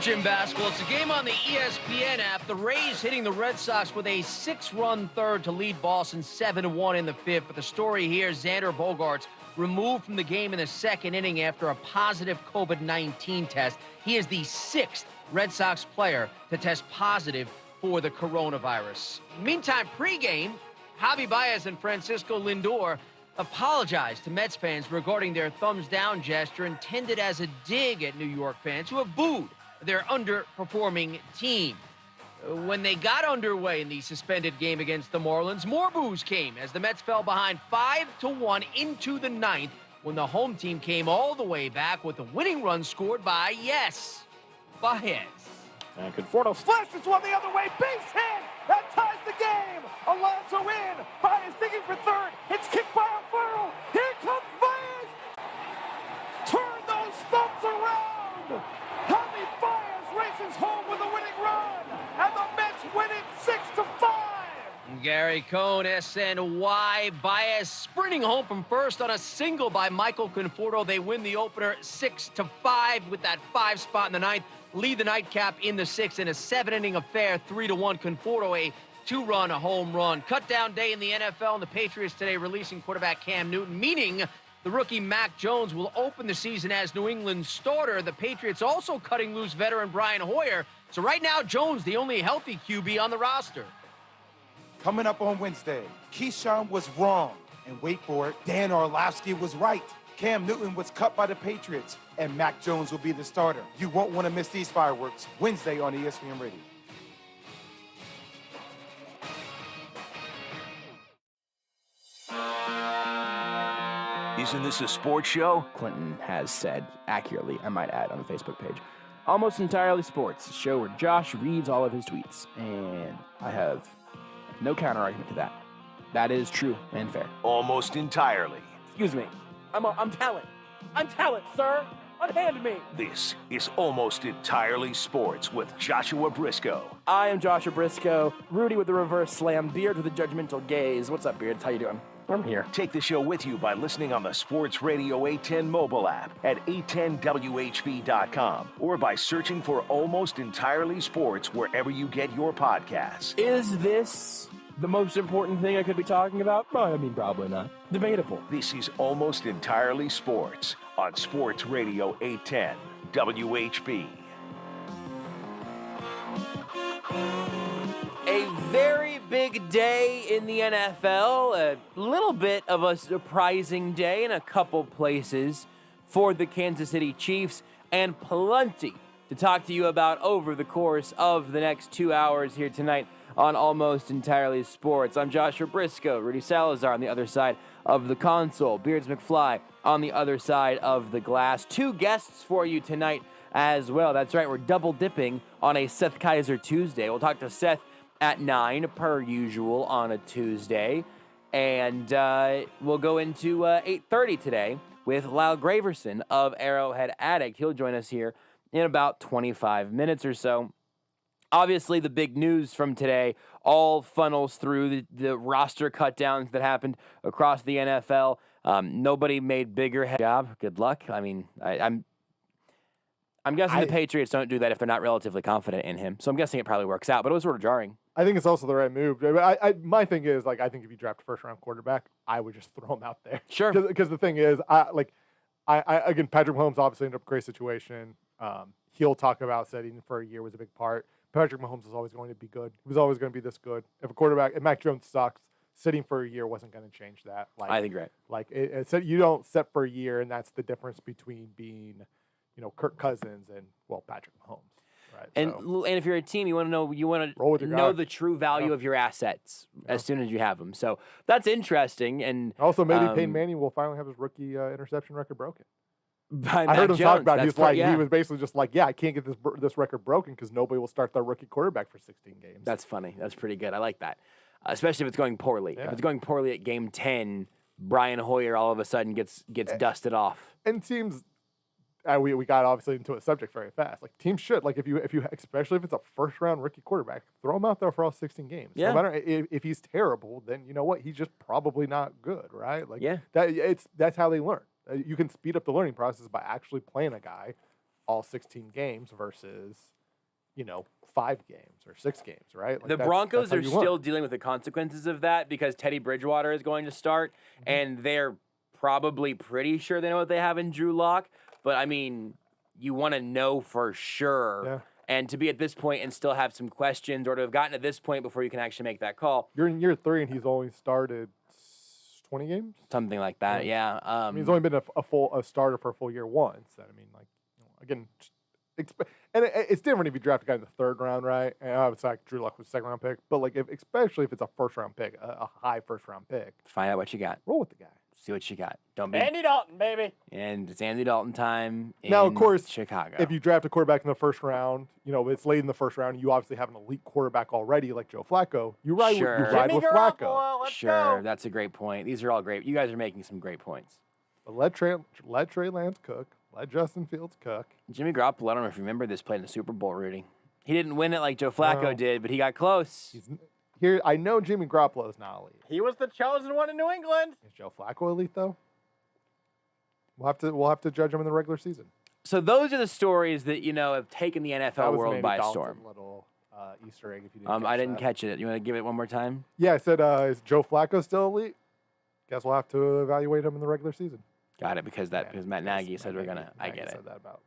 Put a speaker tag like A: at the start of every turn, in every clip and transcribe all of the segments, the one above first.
A: Gym basketball. It's a game on the ESPN app. The Rays hitting the Red Sox with a 6-run third to lead Boston 7-1 in the fifth. But the story here, Xander Bogaerts removed from the game in the second inning after a positive COVID-19 test. He is the sixth Red Sox player to test positive for the coronavirus. Meantime, pregame, Javi Baez and Francisco Lindor apologized to Mets fans regarding their thumbs down gesture intended as a dig at New York fans who have booed their underperforming team. When they got underway in the suspended game against the Marlins, more boos came as the Mets fell behind 5-1 into the ninth when the home team came all the way back with the winning run scored by, yes, Baez.
B: And Conforto slashes one the other way, base hit! That ties the game! Alonso in! Baez digging for third! It's kicked by Alfaro! Here comes Baez! Turn those thumbs around! Javi Baez races home with a winning run! And the Mets win it 6-5!
A: Gary Cohn, SNY. Baez sprinting home from first on a single by Michael Conforto. They win the opener 6-5 with that 5 spot in the ninth. Lead the nightcap in the sixth in a 7-inning affair, 3-1. Conforto, a 2-run home run. Cut down day in the NFL, and the Patriots today releasing quarterback Cam Newton, meaning the rookie Mac Jones will open the season as New England's starter. The Patriots also cutting loose veteran Brian Hoyer. So right now, Jones, the only healthy QB on the roster.
C: Coming up on Wednesday, Keyshawn was wrong. And wait for it, Dan Orlovsky was right. Cam Newton was cut by the Patriots, and Mac Jones will be the starter. You won't want to miss these fireworks Wednesday on ESPN Radio.
D: Isn't this a sports show?
E: Clinton has said, accurately, I might add, on the Facebook page. Almost Entirely Sports, a show where Josh reads all of his tweets, and I have no counter-argument to that. That is true and fair.
D: Almost entirely.
E: Excuse me. I'm talent. I'm talent, sir. Unhand me.
D: This is Almost Entirely Sports with Joshua Brisco.
E: I am Joshua Brisco. Rudy with the reverse slam. Beard with a judgmental gaze. What's up, Beard? How you doing? I'm here.
D: Take the show with you by listening on the Sports Radio 810 mobile app at 810WHB.com or by searching for Almost Entirely Sports wherever you get your podcasts.
E: Is this the most important thing I could be talking about? Well, I mean, probably not. Debatable.
D: This is Almost Entirely Sports on Sports Radio 810 WHB.
E: A very big day in the NFL, a little bit of a surprising day in a couple places for the Kansas City Chiefs, and plenty to talk to you about over the course of the next 2 hours here tonight on Almost Entirely Sports. I'm Joshua Brisco, Rudy Salazar on the other side of the console, Beards McFly on the other side of the glass. 2 guests for you tonight as well. That's right, we're double dipping on a Seth Keysor Tuesday. We'll talk to Seth at 9 per usual on a Tuesday, and we'll go into 8:30 today with Lyle Graversen of Arrowhead Addict. He'll join us here in about 25 minutes or so. Obviously, the big news from today all funnels through the roster cutdowns that happened across the NFL. Nobody made bigger job. Good luck. I mean, I'm guessing the Patriots don't do that if they're not relatively confident in him. So I'm guessing it probably works out, but it was sort of jarring.
B: I think it's also the right move. My thing is, I think if you draft a first-round quarterback, I would just throw him out there.
E: Sure.
B: Because the thing is, again, Patrick Mahomes obviously ended up a great situation. He'll talk about setting for a year was a big part. Patrick Mahomes was always going to be good. He was always going to be this good. If a quarterback, and Mac Jones sucks, sitting for a year wasn't going to change that.
E: I think right.
B: You don't sit for a year, and that's the difference between being, Kirk Cousins and, Patrick Mahomes. Right?
E: And if you're a team, you want to know the true value of your assets as soon as you have them. So that's interesting. And
B: also, maybe Peyton Manning will finally have his rookie interception record broken.
E: I heard him talk about
B: he was basically just like, I can't get this record broken because nobody will start their rookie quarterback for 16 games.
E: That's funny. That's pretty good. I like that, especially if it's going poorly.
B: Yeah.
E: If it's going poorly at game 10, Brian Hoyer all of a sudden gets dusted off.
B: And teams, we got obviously into a subject very fast. Like teams should, if you especially if it's a first round rookie quarterback, throw him out there for all 16 games.
E: Yeah.
B: No matter if he's terrible, then you know what, he's just probably not good, right?
E: Yeah.
B: That's how they learn. You can speed up the learning process by actually playing a guy all 16 games versus, 5 games or 6 games, right? Like
E: The
B: that's
E: Broncos
B: how
E: are
B: you
E: still
B: learn.
E: dealing with the consequences of that because Teddy Bridgewater is going to start, and they're probably pretty sure they know what they have in Drew Lock. But, I mean, you want to know for sure.
B: Yeah.
E: And to be at this point and still have some questions, or to have gotten to this point before you can actually make that call.
B: You're in year 3, and he's only started 20 games.
E: Something like that, yeah.
B: I mean, he's only been a starter for a full year once. I mean, like, again, and it's different if you draft a guy in the 3rd round, right? And it's like Drew Luck was a 2nd round pick, but like, especially if it's a 1st round pick, a high 1st round pick,
E: Find out what you got.
B: roll with the guy.
E: See what you got. Don't be.
F: Andy Dalton, baby.
E: And it's Andy Dalton time in
B: Now, of course,
E: Chicago.
B: if you draft a quarterback in the 1st round, it's late in the 1st round, you obviously have an elite quarterback already, like Joe Flacco. You ride,
E: Sure.
B: you ride
F: Jimmy
B: with Flacco.
F: Garoppolo, let's
E: Sure,
F: go.
E: that's a great point. These are all great. You guys are making some great points.
B: But let Trey Lance cook. Let Justin Fields cook.
E: Jimmy Garoppolo, I don't know if you remember this, played in the Super Bowl, Rudy. He didn't win it like Joe Flacco
B: No.
E: did, but he got close.
B: He's here. I know Jimmy Garoppolo is not elite.
F: He was the chosen one in New England.
B: Is Joe Flacco elite though? We'll have to judge him in the regular season.
E: So those are the stories that, have taken the
B: That
E: NFL
B: was an
E: world
B: Andy
E: by
B: Dalton
E: storm.
B: little Easter egg. If you didn't,
E: I didn't
B: that.
E: catch it. You want to give it one more time?
B: Yeah, I said, is Joe Flacco still elite? Guess we'll have to evaluate him in the regular season.
E: Got it, because Matt Nagy said we're going to. I
B: Nagy
E: get it.
B: said that about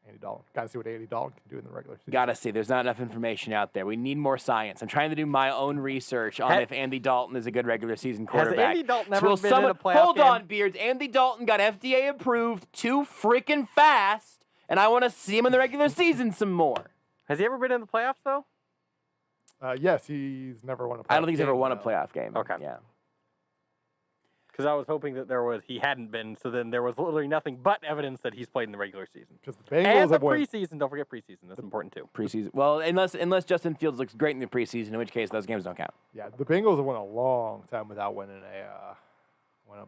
B: Andy Dalton. Got to see what Andy Dalton can do in the regular season.
E: Got to see. There's not enough information out there. We need more science. I'm trying to do my own research on if Andy Dalton is a good regular season quarterback.
F: Andy Dalton
E: So
F: ever
E: will
F: been in a playoff
E: Hold
F: game?
E: on, Beards. Andy Dalton got FDA approved too freaking fast, and I want to see him in the regular season some more.
F: Has he ever been in the playoffs, though?
B: Yes, he's never won a playoff
E: I don't think he's ever
B: game,
E: won a
B: though.
E: playoff game.
F: Okay.
E: Yeah.
F: Because I was hoping that he hadn't been, so then there was literally nothing but evidence that he's played in the regular season.
B: Because the Bengals
F: And the
B: have won.
F: preseason. Don't forget preseason. That's important, too.
E: Preseason. Well, unless Justin Fields looks great in the preseason, in which case those games don't count.
B: Yeah, the Bengals have won a long time without winning a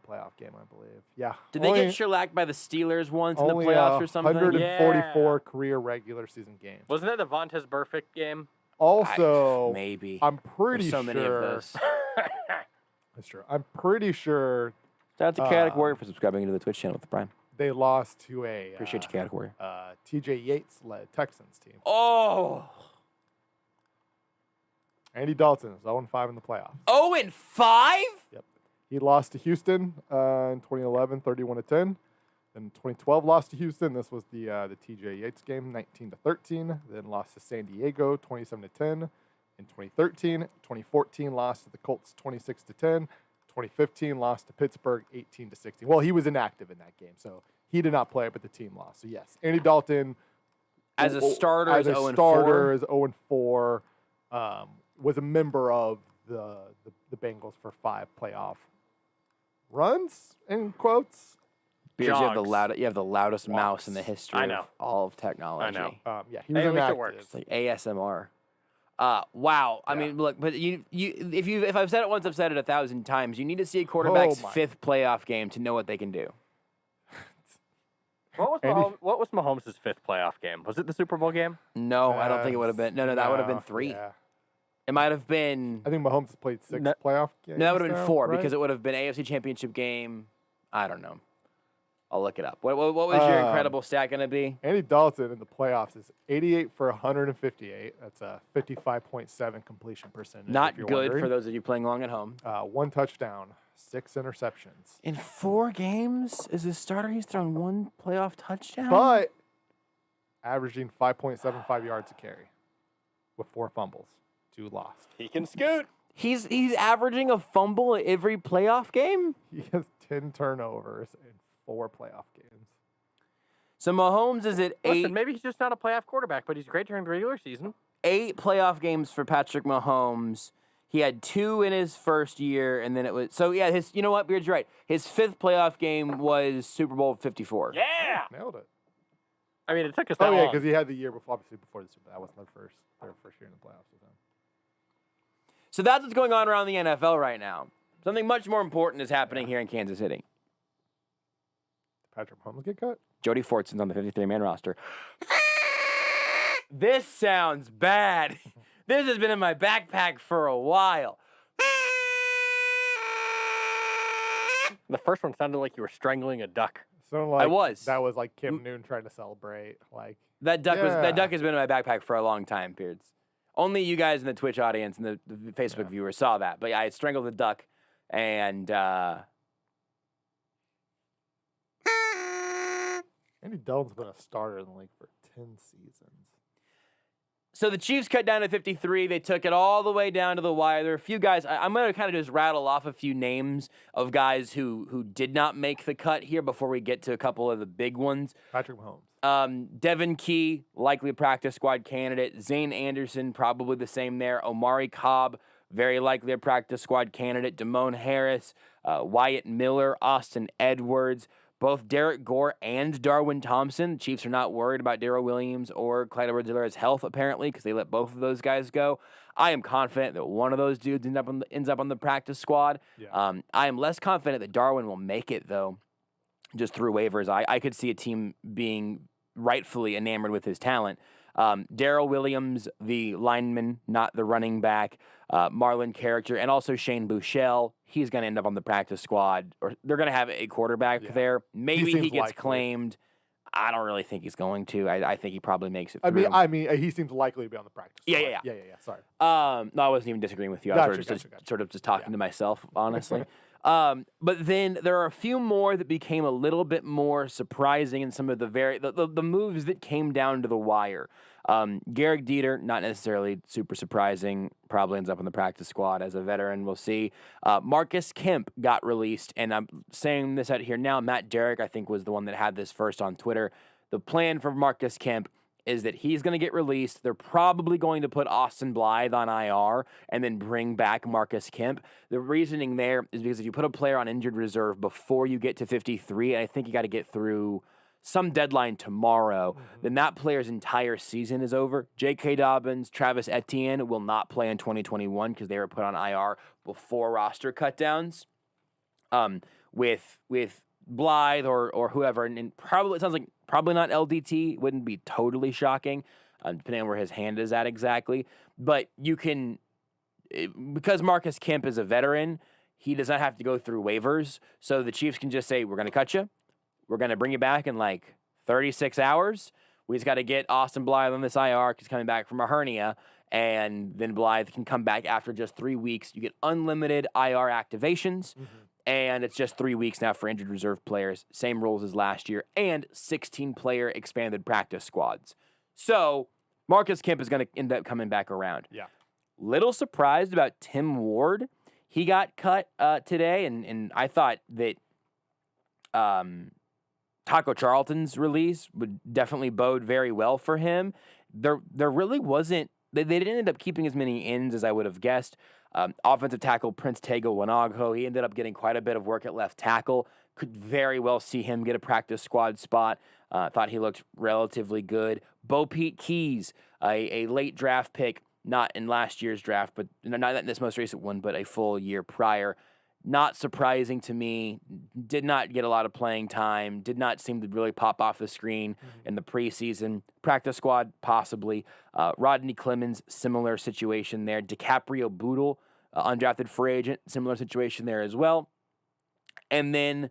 B: playoff game, I believe. Yeah.
E: Did they get shellacked by the Steelers once in the
B: only
E: playoffs or something?
B: 144
F: Yeah.
B: career regular season games.
F: Wasn't that the Vontaze Burfict game?
B: Also,
E: Maybe.
B: I'm pretty
E: There's so
B: sure.
E: many of those.
B: That's true. I'm pretty sure
E: Shout out to Chaotic Warrior for subscribing to the Twitch channel with the Prime.
B: they lost to a
E: Appreciate you, Chaotic Warrior.
B: TJ Yates led Texans team.
E: Oh,
B: Andy Dalton is 0-5 in the playoffs.
E: 0-5?
B: Yep. He lost to Houston in 2011, 31-10. Then 2012 lost to Houston. This was the TJ Yates game, 19-13. Then lost to San Diego, 27-10. In 2013, 2014 lost to the Colts, 26-10. 2015 lost to Pittsburgh, 18-16. Well, he was inactive in that game, so he did not play, but the team lost. So yes, Andy Dalton
E: As a starter,
B: as
E: is
B: a
E: 0-4.
B: starter is 0-4. Was a member of the Bengals for 5 playoff runs, in quotes.
E: Beers,
F: Jogs.
E: you have the loudest mouse in the history
F: I know.
E: of all of technology.
F: I know.
B: Yeah, he was
F: Hey, at least it
B: inactive.
F: works.
E: It's like ASMR. Wow. I mean, look, but if I've said it once, I've said it 1,000 times. You need to see a quarterback's
B: Oh my.
E: 5th playoff game to know what they can do.
F: What was Mahomes' 5th playoff game? Was it the Super Bowl game?
E: No, I don't think it would have been. No, that would have been 3.
B: Yeah.
E: It might have been.
B: I think Mahomes has played 6
F: No-
B: playoff games.
E: No, that would have been
B: now,
E: 4
B: right?
E: because it would have been AFC Championship game. I don't know. I'll look it up. What was your incredible stat going to be?
B: Andy Dalton in the playoffs is 88 for 158. That's a 55.7 completion percentage.
E: Not
B: if you're
E: good for
B: wondering.
E: those of you playing along at home.
B: 1 touchdown, 6 interceptions.
E: In 4 games, as a starter, he's thrown 1 playoff touchdown.
B: But averaging 5.75 yards a carry with 4 fumbles, 2 lost.
F: He can scoot.
E: He's averaging a fumble every playoff game.
B: He has 10 turnovers in 4 playoff games.
E: So Mahomes is at 8.
F: Listen, maybe he's just not a playoff quarterback, but he's great during the regular season.
E: 8 playoff games for Patrick Mahomes. He had 2 in his first year, and then it was you know what, Beard's right. His 5th playoff game was Super Bowl 54.
F: Yeah.
B: Nailed it.
F: I mean, it took us that
B: Oh, yeah,
F: long.
B: because he had the year before, obviously before the Super Bowl. That wasn't their first year in the playoffs with him.
E: So that's what's going on around the NFL right now. Something much more important is happening here in Kansas City.
B: Did Patrick Mahomes get cut?
E: Jody Fortson's on the 53-man roster. This sounds bad. This has been in my backpack for a while.
F: The first one sounded like you were strangling a duck.
B: So like
E: I was.
B: that was like Cam Newton trying to celebrate. Like
E: That duck
B: Yeah.
E: has been in my backpack for a long time, Beards. Only you guys in the Twitch audience and the Facebook viewers saw that. But yeah, I strangled the duck, and
B: Andy Dalton's been a starter in the league for 10 seasons.
E: so the Chiefs cut down to 53. They took it all the way down to the wire. There are a few guys. I'm going to kind of just rattle off a few names of guys who did not make the cut here before we get to a couple of the big ones.
B: Patrick Mahomes.
E: Devin Key, likely a practice squad candidate. Zane Anderson, probably the same there. Omari Cobb, very likely a practice squad candidate. Damone Harris, Wyatt Miller, Austin Edwards. Both Derek Gore and Darwin Thompson. The Chiefs are not worried about Darrell Williams or Clyde Edwards-Helaire's health, apparently, because they let both of those guys go. I am confident that one of those dudes ends up on the practice squad.
B: Yeah.
E: I am less confident that Darwin will make it, though, just through waivers. I could see a team being rightfully enamored with his talent. Darrell Williams, the lineman, not the running back, Marlon Character, and also Shane Buechele. He's going to end up on the practice squad, or they're going to have a quarterback there. Maybe he gets
B: likely.
E: claimed. I don't really think he's going to. I think he probably makes it
B: I
E: through.
B: mean, he seems likely to be on the practice squad.
E: Yeah.
B: Sorry.
E: No, I wasn't even disagreeing with you. I was
B: Gotcha.
E: sort of just talking to myself, honestly. But then there are a few more that became a little bit more surprising in some of the moves that came down to the wire. Garrick Dieter, not necessarily super surprising, probably ends up on the practice squad as a veteran. We'll see. Marcus Kemp got released, and I'm saying this out here now. Matt Derrick, I think, was the one that had this first on Twitter. The plan for Marcus Kemp is that he's going to get released. They're probably going to put Austin Blythe on IR and then bring back Marcus Kemp. The reasoning there is because if you put a player on injured reserve before you get to 53, and I think you got to get through some deadline tomorrow, then that player's entire season is over. J.K. Dobbins, Travis Etienne will not play in 2021 because they were put on IR before roster cutdowns. With Blythe or whoever, and probably it sounds like probably not LDT. Wouldn't be totally shocking, depending on where his hand is at exactly. But you can, because Marcus Kemp is a veteran, he does not have to go through waivers. So the Chiefs can just say, we're going to cut you. We're going to bring you back in like 36 hours. We just got to get Austin Blythe on this IR. He's coming back from a hernia. And then Blythe can come back after just 3 weeks. You get unlimited IR activations. And it's just 3 weeks now for injured reserve players. Same rules as last year. And 16-player expanded practice squads. So Marcus Kemp is going to end up coming back around.
B: Yeah.
E: Little surprised about Tim Ward. He got cut today. And I thought that Taco Charlton's release would definitely bode very well for him. There really wasn't. They didn't end up keeping as many ins as I would have guessed. Offensive tackle Prince Tego Wanogho, he ended up getting quite a bit of work at left tackle. Could very well see him get a practice squad spot. Thought he looked relatively good. Bo Pete Keys, a late draft pick, not in last year's draft, but not in this most recent one, but a full year prior. Not surprising to me. Did not get a lot of playing time. Did not seem to really pop off the screen in the preseason. Practice squad, possibly. Rodney Clemens, similar situation there. DiCaprio Boodle, undrafted free agent, similar situation there as well. And then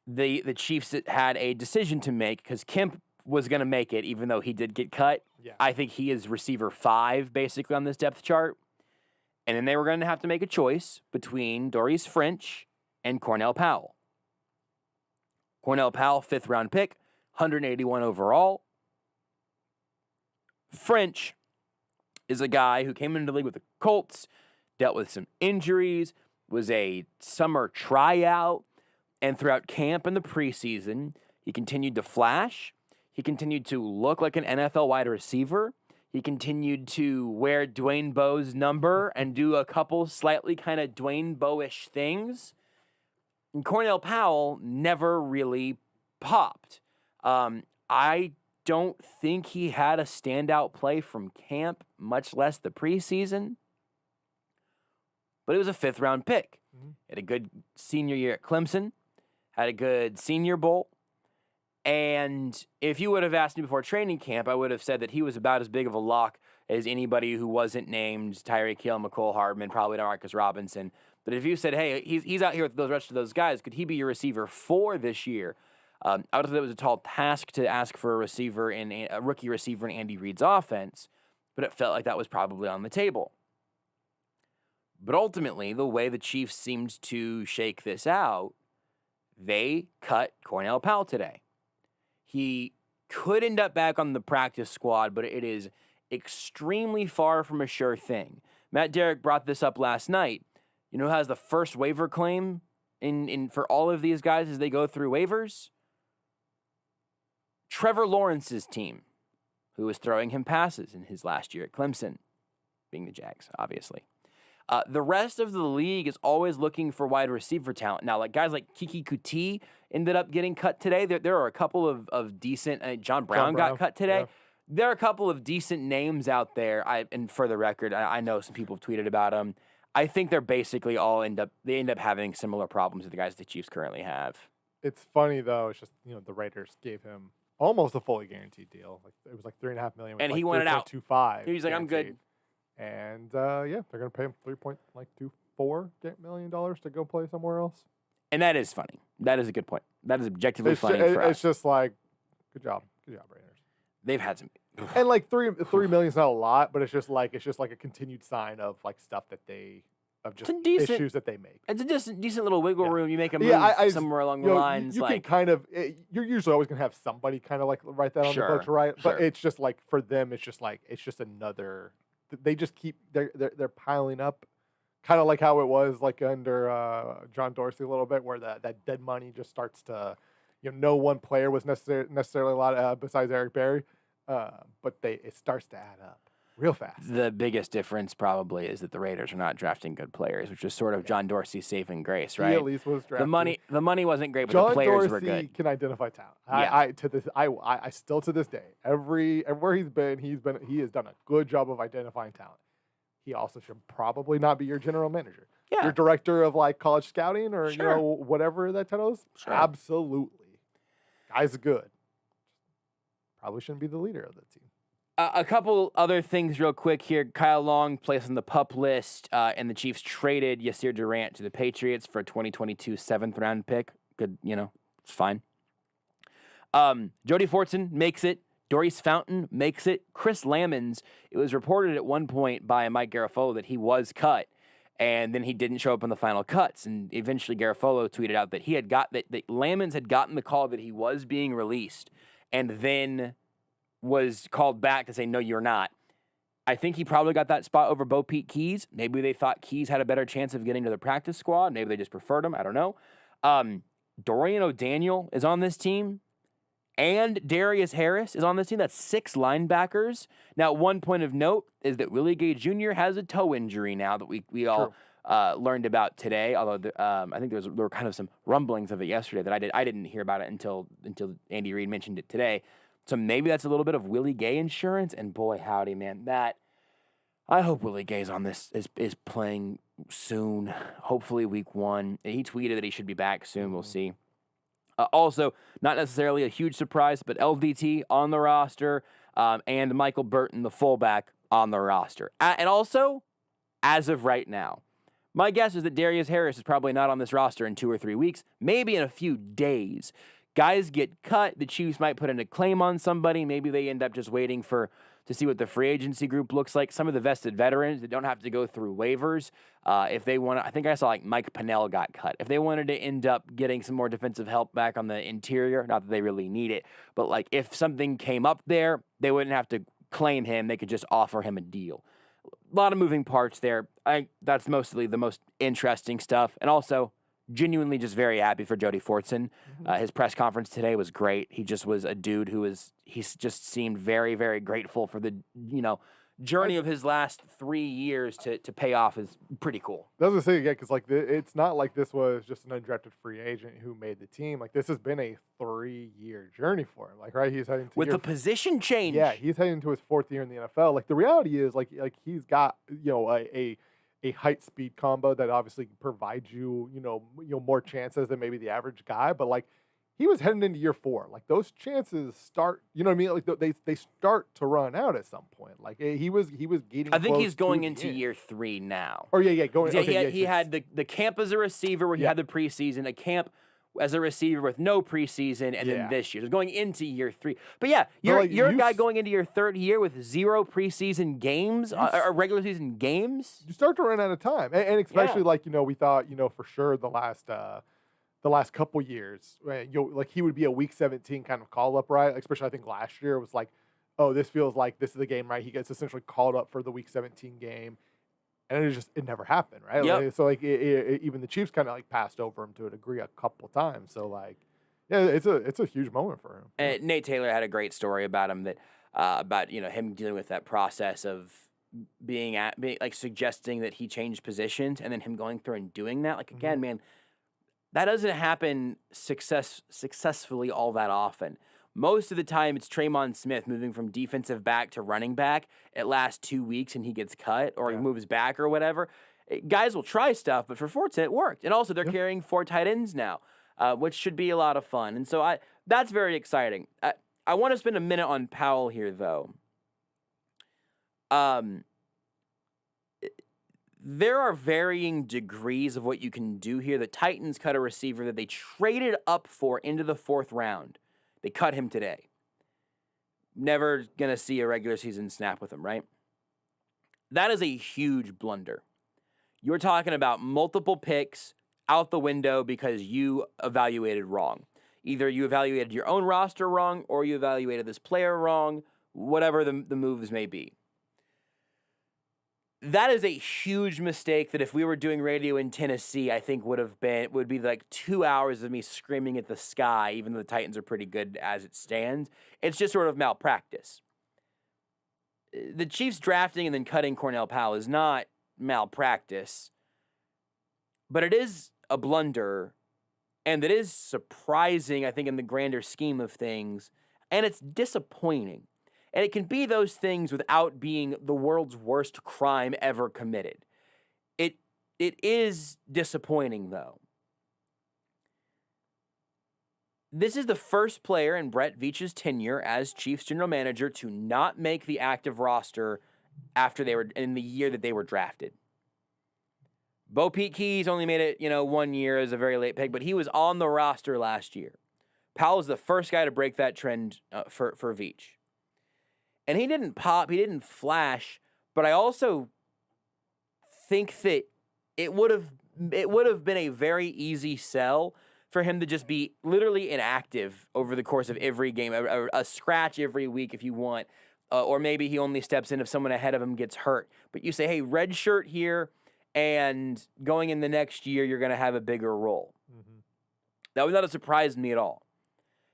E: the Chiefs had a decision to make because Kemp was going to make it, even though he did get cut.
B: Yeah.
E: I think he is receiver 5, basically, on this depth chart. And then they were going to have to make a choice between Doris French and Cornell Powell. Cornell Powell, 5th-round pick, 181 overall. French is a guy who came into the league with the Colts, dealt with some injuries, was a summer tryout, and throughout camp and the preseason, he continued to flash. He continued to look like an NFL wide receiver. He continued to wear Dwayne Bowe's number and do a couple slightly kind of Dwayne Bowe-ish things. And Cornell Powell never really popped. I don't think he had a standout play from camp, much less the preseason. But it was a 5th-round pick. Had a good senior year at Clemson. Had a good Senior Bowl. And if you would have asked me before training camp, I would have said that he was about as big of a lock as anybody who wasn't named Tyreek Hill, McCole Hardman, probably Demarcus Robinson. But if you said, hey, he's out here with the rest of those guys, could he be your receiver 4 this year? I would have thought it was a tall task to ask for a receiver in a rookie receiver in Andy Reid's offense, but it felt like that was probably on the table. But ultimately, the way the Chiefs seemed to shake this out, they cut Cornell Powell today. He could end up back on the practice squad, but it is extremely far from a sure thing. Matt Derrick brought this up last night. You know who has the first waiver claim in for all of these guys as they go through waivers? Trevor Lawrence's team, who was throwing him passes in his last year at Clemson, being the Jags, obviously. The rest of the league is always looking for wide receiver talent. Now, like guys like Kiki Kuti ended up getting cut today. There are a couple of decent. John Brown got cut today. Yeah. There are a couple of decent names out there. And for the record, I know some people have tweeted about them. I think they're basically all end up having similar problems with the guys the Chiefs currently have.
B: It's funny though. It's just the Raiders gave him almost a fully guaranteed deal. Like it was like $3.5 million,
E: and he wanted out.
B: 3.25.
E: He was like, guaranteed. I'm good.
B: And they're gonna pay him $3.24 million to go play somewhere else.
E: And that is funny. That is a good point. That is objectively funny for us.
B: It's just like, good job, Raiders.
E: They've had some,
B: and like $3 million is not a lot, but it's just like a continued sign of like stuff that they issues that they make.
E: It's a decent little wiggle room. You make a move somewhere along the lines.
B: You can kind of you're usually always gonna have somebody kind of like write that on the books, right? Sure. But it's just like for them, it's just another. They just keep they're piling up, kind of like how it was like under John Dorsey a little bit, where that dead money just starts to, no one player was necessarily a lot besides Eric Berry, but it starts to add up real fast.
E: The biggest difference probably is that the Raiders are not drafting good players, which is sort of John Dorsey's saving grace, right?
B: He at least was drafting.
E: The money wasn't great, but
B: John
E: the players
B: Dorsey
E: were good.
B: Can identify talent.
E: Yeah.
B: I still to this day, everywhere he has done a good job of identifying talent. He also should probably not be your general manager.
E: Yeah.
B: Your director of like college scouting or whatever that title is.
E: Sure.
B: Absolutely. Guy's good. Probably shouldn't be the leader of the team.
E: A couple other things real quick here. Kyle Long placed on the PUP list, and the Chiefs traded Yasir Durant to the Patriots for a 2022 7th-round pick. Good, it's fine. Jody Fortson makes it. Doris Fountain makes it. Chris Lamons, it was reported at one point by Mike Garafolo that he was cut, and then he didn't show up on the final cuts. And eventually Garafolo tweeted out that that Lamons had gotten the call that he was being released, and then was called back to say, no, you're not. I think he probably got that spot over Bo Pete Keys. Maybe they thought Keys had a better chance of getting to the practice squad. Maybe they just preferred him. I don't know. Dorian O'Daniel is on this team, and Darius Harris is on this team. That's 6 linebackers. Now, one point of note is that Willie Gay Jr. has a toe injury now that we all learned about today. Although I think there were kind of some rumblings of it yesterday that I didn't hear about it until Andy Reid mentioned it today. So maybe that's a little bit of Willie Gay insurance. And boy, howdy, man, I hope Willie Gay's on this is playing soon. Hopefully week 1. He tweeted that he should be back soon. We'll see. Also, not necessarily a huge surprise, but LDT on the roster, and Michael Burton, the fullback, on the roster. And also, as of right now, my guess is that Darius Harris is probably not on this roster in 2 or 3 weeks, maybe in a few days. Guys get cut, the Chiefs might put in a claim on somebody. Maybe they end up just waiting to see what the free agency group looks like. Some of the vested veterans that don't have to go through waivers. If they want to, I think I saw like Mike Pennell got cut. If they wanted to end up getting some more defensive help back on the interior, not that they really need it, but like if something came up there, they wouldn't have to claim him. They could just offer him a deal. A lot of moving parts there. That's mostly the most interesting stuff. And also, genuinely just very happy for Jody Fortson. His press conference today was great. He just was a dude he just seemed very, very grateful for the, journey of his last 3 years to pay off is pretty cool.
B: That's what I say again, because like it's not like this was just an undrafted free agent who made the team. Like this has been a 3-year journey for him. Like he's heading to
E: the position change.
B: Yeah, he's heading into his 4th year in the NFL. Like the reality is like he's got a height speed combo that obviously provides you more chances than maybe the average guy, but like
G: he was heading into year 4. Like, those chances start, you know what I mean? Like, they start to run out at some point. Like, he was getting
E: I think
G: close
E: he's going
G: to the
E: into
G: end.
E: year 3 now.
G: Or, going.
E: Yeah,
G: Okay,
E: he had the camp as a receiver where he had the preseason, a camp as a receiver with no preseason, and then this year. So going into year 3. But yeah, you're a guy going into your 3rd year with 0 preseason games, or regular season games.
G: You start to run out of time. And especially, like, we thought, for sure the last couple years, like, he would be a week 17 kind of call-up, right? Especially, I think last year it was like, oh, this feels like this is the game, right? He gets essentially called up for the week 17 game. And it never happened, right?
E: Yep.
G: Like, so, like, even the Chiefs kind of, like, passed over him to a degree a couple of times. So, like, yeah, it's a huge moment for him.
E: And Nate Taylor had a great story about him about him dealing with that process of being like suggesting that he changed positions and then him going through and doing that. Like, again, man, that doesn't happen successfully all that often. Most of the time, it's Traymon Smith moving from defensive back to running back. It lasts 2 weeks and he gets cut or he moves back or whatever. Guys will try stuff, but for Fortson, it worked. And also, they're carrying 4 tight ends now, which should be a lot of fun. And so that's very exciting. I want to spend a minute on Powell here, though. There are varying degrees of what you can do here. The Titans cut a receiver that they traded up for into the 4th round. They cut him today. Never going to see a regular season snap with him, right? That is a huge blunder. You're talking about multiple picks out the window because you evaluated wrong. Either you evaluated your own roster wrong or you evaluated this player wrong, whatever the moves may be. That is a huge mistake that if we were doing radio in Tennessee, I think would be like 2 hours of me screaming at the sky, even though the Titans are pretty good as it stands. It's just sort of malpractice. The Chiefs drafting and then cutting Cornell Powell is not malpractice, but it is a blunder, and it is surprising, I think, in the grander scheme of things, and it's disappointing. And it can be those things without being the world's worst crime ever committed. It is disappointing, though. This is the first player in Brett Veach's tenure as Chiefs general manager to not make the active roster after they were in the year that they were drafted. Bo Pete Keys only made it, 1 year as a very late pick, but he was on the roster last year. Powell was the first guy to break that trend for Veach. And he didn't pop, he didn't flash, but I also think that it would have been a very easy sell for him to just be literally inactive over the course of every game, a scratch every week if you want, or maybe he only steps in if someone ahead of him gets hurt. But you say, hey, red shirt here, and going in the next year, you're going to have a bigger role. Mm-hmm. That would not have surprised me at all.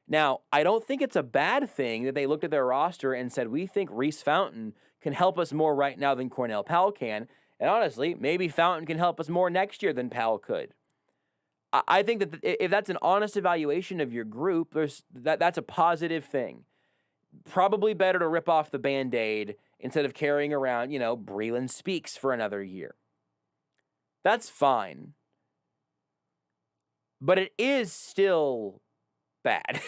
E: Now, I don't think it's a bad thing that they looked at their roster and said, we think Reese Fountain can help us more right now than Cornell Powell can. And honestly, maybe Fountain can help us more next year than Powell could. I think that if that's an honest evaluation of your group, that's a positive thing. Probably better to rip off the Band-Aid instead of carrying around, Breland Speaks for another year. That's fine. But it is still bad.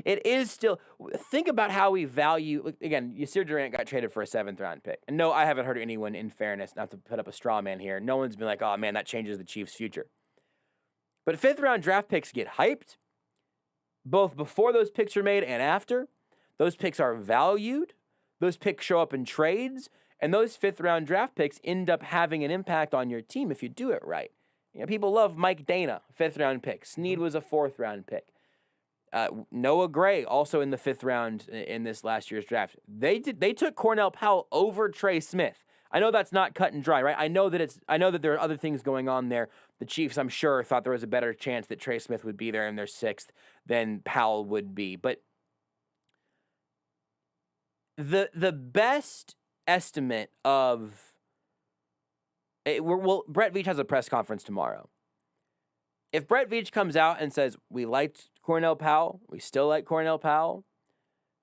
E: It is still. Think about how we value. Again, Yasir Durant got traded for a 7th round pick. And no, I haven't heard anyone, in fairness, not to put up a straw man here. No one's been like, oh man, that changes the Chiefs' future. But 5th round draft picks get hyped, both before those picks are made and after. Those picks are valued. Those picks show up in trades. And those 5th round draft picks end up having an impact on your team if you do it right. People love Mike Dana, 5th round pick. Snead was a 4th round pick. Noah Gray, also in the 5th round in this last year's draft. They took Cornell Powell over Trey Smith. I know that's not cut and dry, right? I know that there are other things going on there. The Chiefs, I'm sure, thought there was a better chance that Trey Smith would be there in their 6th than Powell would be. But the best estimate of Brett Veach has a press conference tomorrow. If Brett Veach comes out and says, we liked Cornell Powell, we still like Cornell Powell,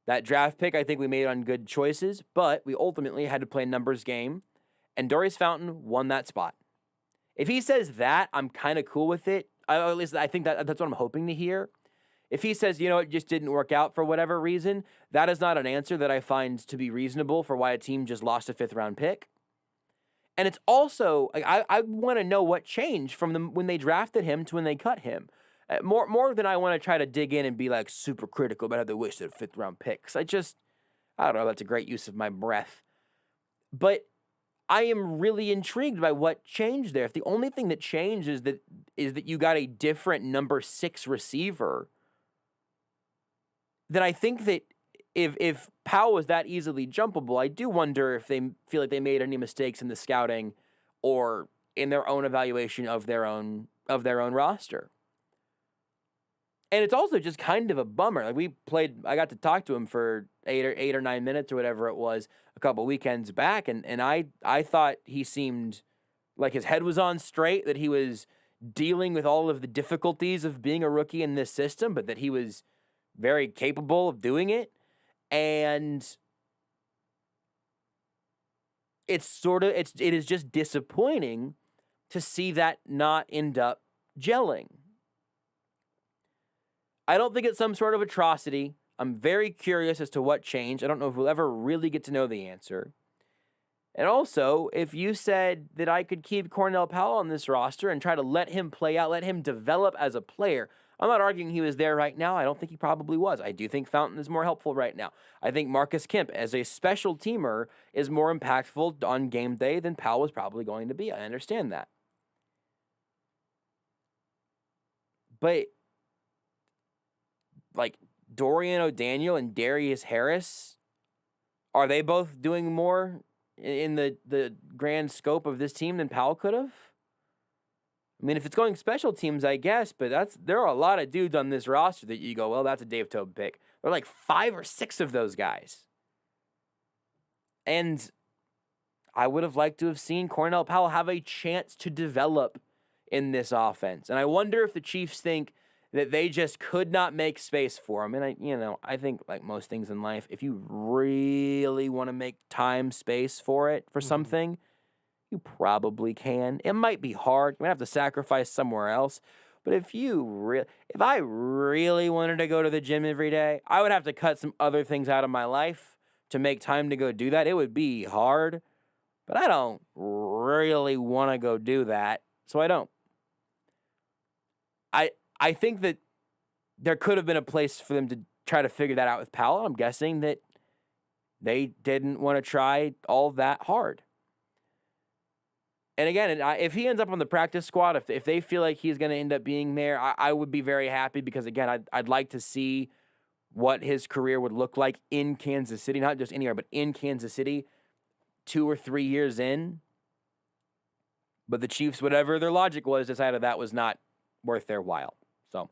E: that draft pick I think we made on good choices, but we ultimately had to play a numbers game, and Darius Fountain won that spot. If he says that, I'm kind of cool with it. At least I think that's what I'm hoping to hear. If he says, you know, it just didn't work out for whatever reason, that is not an answer that I find to be reasonable for why a team just lost a 5th-round pick. And it's also, like, I want to know what changed from them when they drafted him to when they cut him. More than I want to try to dig in and be like super critical about how they wasted a 5th-round pick. 'Cause I don't know, that's a great use of my breath. But I am really intrigued by what changed there. If the only thing that changed is that you got a different number 6 receiver, then I think that if Powell was that easily jumpable, I do wonder if they feel like they made any mistakes in the scouting or in their own evaluation of their own roster. And it's also just kind of a bummer. Like I got to talk to him for 8 or 9 minutes or whatever it was a couple weekends back, and I thought he seemed like his head was on straight, that he was dealing with all of the difficulties of being a rookie in this system, but that he was very capable of doing it. And it is just disappointing to see that not end up gelling. I don't think it's some sort of atrocity. I'm very curious as to what changed. I don't know if we'll ever really get to know the answer. And also, if you said that I could keep Cornell Powell on this roster and try to let him play out, let him develop as a player, I'm not arguing he was there right now. I don't think he probably was. I do think Fountain is more helpful right now. I think Marcus Kemp, as a special teamer, is more impactful on game day than Powell was probably going to be. I understand that. But, like, Dorian O'Daniel and Darius Harris, are they both doing more in the grand scope of this team than Powell could have? I mean, if it's going special teams, I guess, but there are a lot of dudes on this roster that you go, well, that's a Dave Tobe pick. There are like 5 or 6 of those guys. And I would have liked to have seen Cornell Powell have a chance to develop in this offense. And I wonder if the Chiefs think that they just could not make space for him. And I think like most things in life, if you really want to make space for it, for something, you probably can. It might be hard. You might have to sacrifice somewhere else. But if I really wanted to go to the gym every day, I would have to cut some other things out of my life to make time to go do that. It would be hard. But I don't really want to go do that, so I don't. I think that there could have been a place for them to try to figure that out with Powell. I'm guessing that they didn't want to try all that hard. And again, if he ends up on the practice squad, if they feel like he's going to end up being there, I would be very happy because, again, I'd like to see what his career would look like in Kansas City, not just anywhere, but in Kansas City 2 or 3 years in. But the Chiefs, whatever their logic was, decided that was not worth their while. So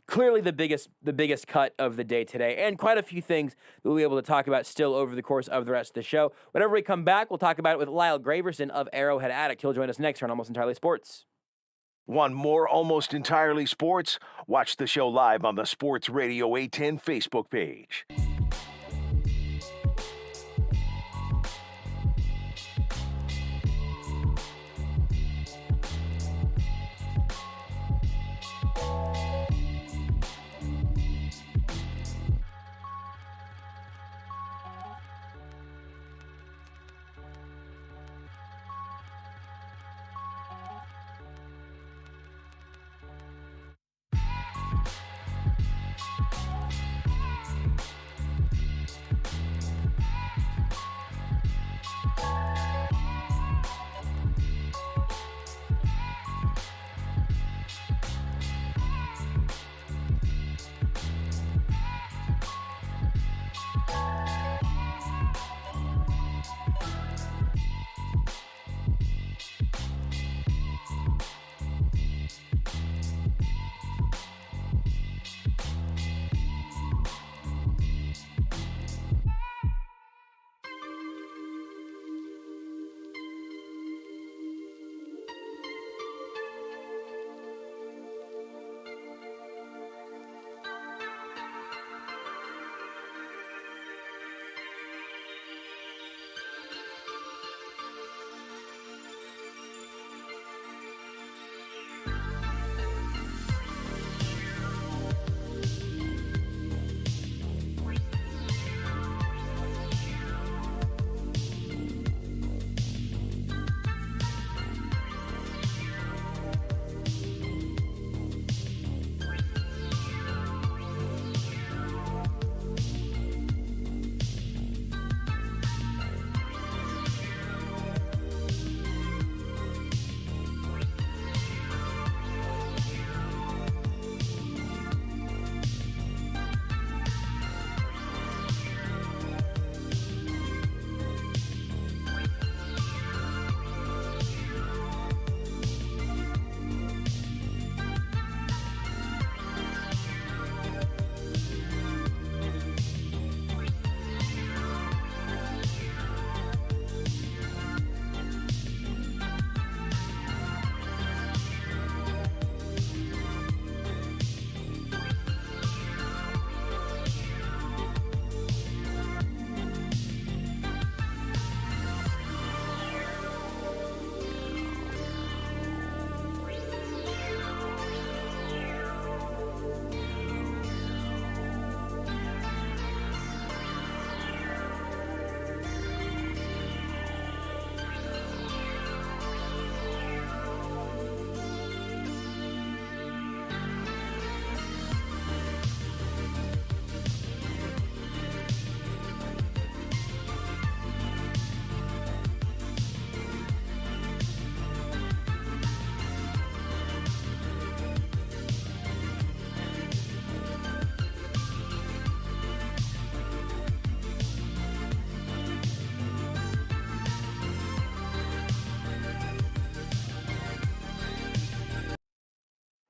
E: clearly the biggest cut of the day today, and quite a few things that we'll be able to talk about still over the course of the rest of the show. Whenever we come back, we'll talk about it with Lyle Graversen of Arrowhead Addict. He'll join us next here on Almost Entirely Sports.
D: Want more Almost Entirely Sports? Watch the show live on the Sports Radio 810 Facebook page.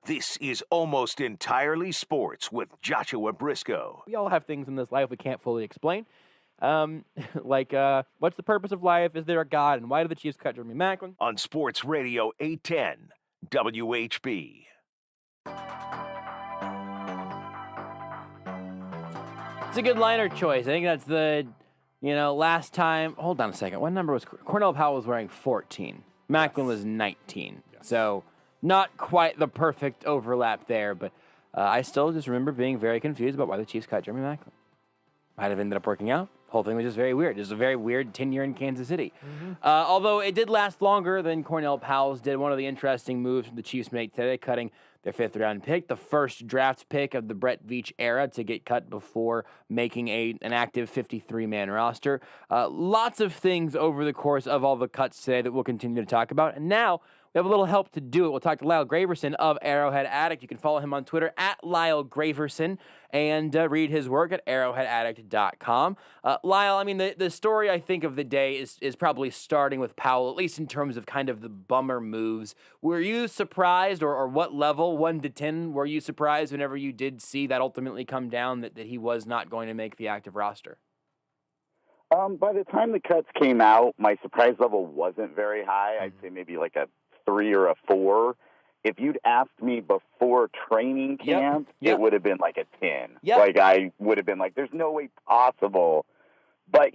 D: This is Almost Entirely Sports with Joshua Brisco.
E: We all have things in this life we can't fully explain. Like, what's the purpose of life? Is there a God? And why did the Chiefs cut Jeremy Maclin?
D: On Sports Radio 810 WHB.
E: It's a good liner choice. I think that's the, last time. Hold on a second. What number was Cornell Powell was wearing 14. Maclin was 19.
G: Yes.
E: So not quite the perfect overlap there, but I still just remember being very confused about why the Chiefs cut Jeremy Maclin. Might have ended up working out. The whole thing was just very weird. Just a very weird tenure in Kansas City. Although it did last longer than Cornell Powell's did. One of the interesting moves the Chiefs made today, cutting their 5th-round pick, the first draft pick of the Brett Veach era to get cut before making an active 53-man roster. Lots of things over the course of all the cuts today that we'll continue to talk about. And now we have a little help to do it. We'll talk to Lyle Graversen of Arrowhead Addict. You can follow him on Twitter at Lyle Graversen and read his work at arrowheadaddict.com. Lyle, I mean, the story I think of the day is probably starting with Powell, at least in terms of kind of the bummer moves. Were you surprised, or what level, 1 to 10, were you surprised whenever you did see that ultimately come down, that he was not going to make the active roster?
H: By the time the cuts came out, my surprise level wasn't very high. I'd say maybe like a 3 or a 4. If you'd asked me before training camp, it would have been like a 10. Like, I would have been like, there's no way possible. But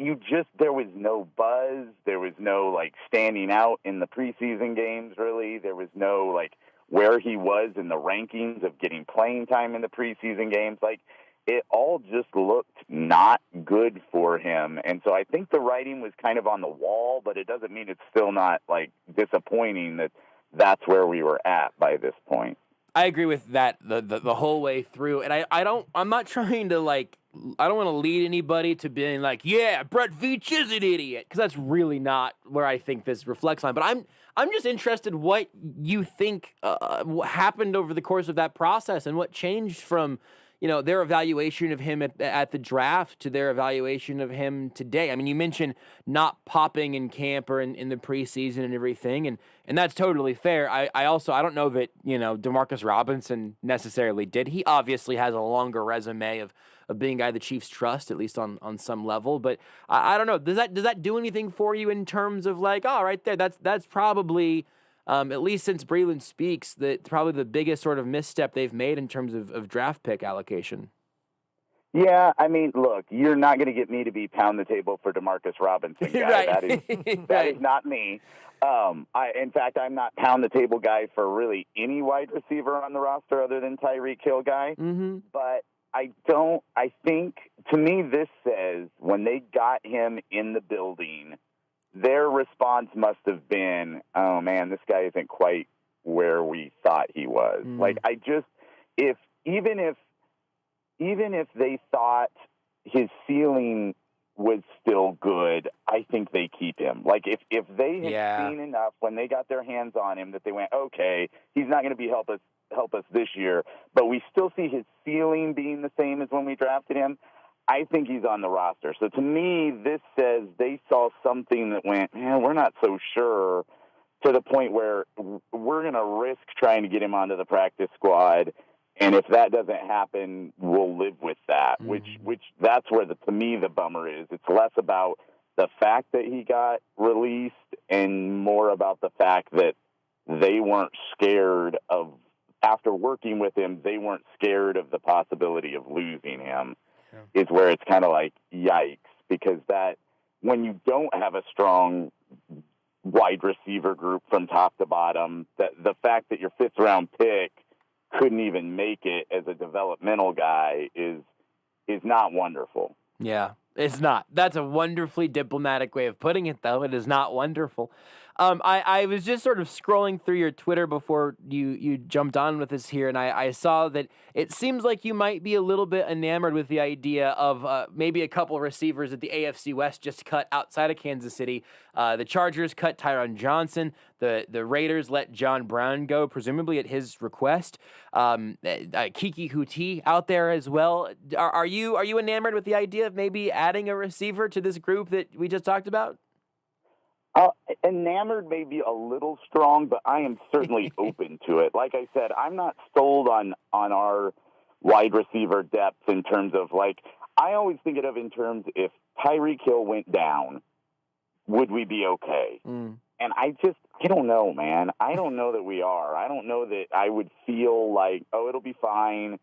H: there was no buzz. There was no, like, standing out in the preseason games, really. There was no, like, where he was in the rankings of getting playing time in the preseason games. Like, it all just looked not good for him. And so I think the writing was kind of on the wall, but it doesn't mean it's still not, like, disappointing that that's where we were at by this point.
E: I agree with that the whole way through. And I'm not trying to, like, I don't want to lead anybody to being like, yeah, Brett Veach is an idiot, because that's really not where I think this reflects on. But I'm just interested what you think what happened over the course of that process and what changed from, their evaluation of him at the draft to their evaluation of him today. I mean, you mentioned not popping in camp or in the preseason and everything, and that's totally fair. I don't know that, Demarcus Robinson necessarily did. He obviously has a longer resume of being a guy the Chiefs trust, at least on some level. But I don't know. Does that do anything for you in terms of, like, oh, right there, that's probably, at least since Breland speaks, that probably the biggest sort of misstep they've made in terms of draft pick allocation?
H: Yeah, I mean, look, you're not going to get me to be pound the table for Demarcus Robinson, guy.
E: Right.
H: That is not me. In fact, I'm not pound the table guy for really any wide receiver on the roster other than Tyreek Hill guy.
E: Mm-hmm.
H: But I think, to me, this says when they got him in the building, their response must have been, oh, man, this guy isn't quite where we thought he was. Like, even if they thought his ceiling was still good, I think they keep him. Like, if they had seen enough when they got their hands on him that they went, okay, he's not going to help us this year, but we still see his ceiling being the same as when we drafted him, I think he's on the roster. So to me, this says they saw something that went, man, we're not so sure, to the point where we're going to risk trying to get him onto the practice squad. And if that doesn't happen, we'll live with that, which that's where, to me, the bummer is. It's less about the fact that he got released and more about the fact that they weren't scared of, after working with him, they weren't scared of the possibility of losing him. Is where it's kind of like, yikes, because that, when you don't have a strong wide receiver group from top to bottom, the fact that your 5th-round pick couldn't even make it as a developmental guy is not wonderful.
E: Yeah, it's not. That's a wonderfully diplomatic way of putting it, though. It is not wonderful. I was just sort of scrolling through your Twitter before you jumped on with us here, and I saw that it seems like you might be a little bit enamored with the idea of maybe a couple receivers that the AFC West just cut outside of Kansas City. The Chargers cut Tyron Johnson. The Raiders let John Brown go, presumably at his request. Kiki Houti out there as well. Are you enamored with the idea of maybe adding a receiver to this group that we just talked about?
H: Enamored may be a little strong, but I am certainly open to it. Like I said, I'm not sold on our wide receiver depth in terms of, like, I always think of it in terms if Tyreek Hill went down, would we be okay? And I don't know, man. I don't know that we are. I don't know that I would feel like, oh, it'll be fine.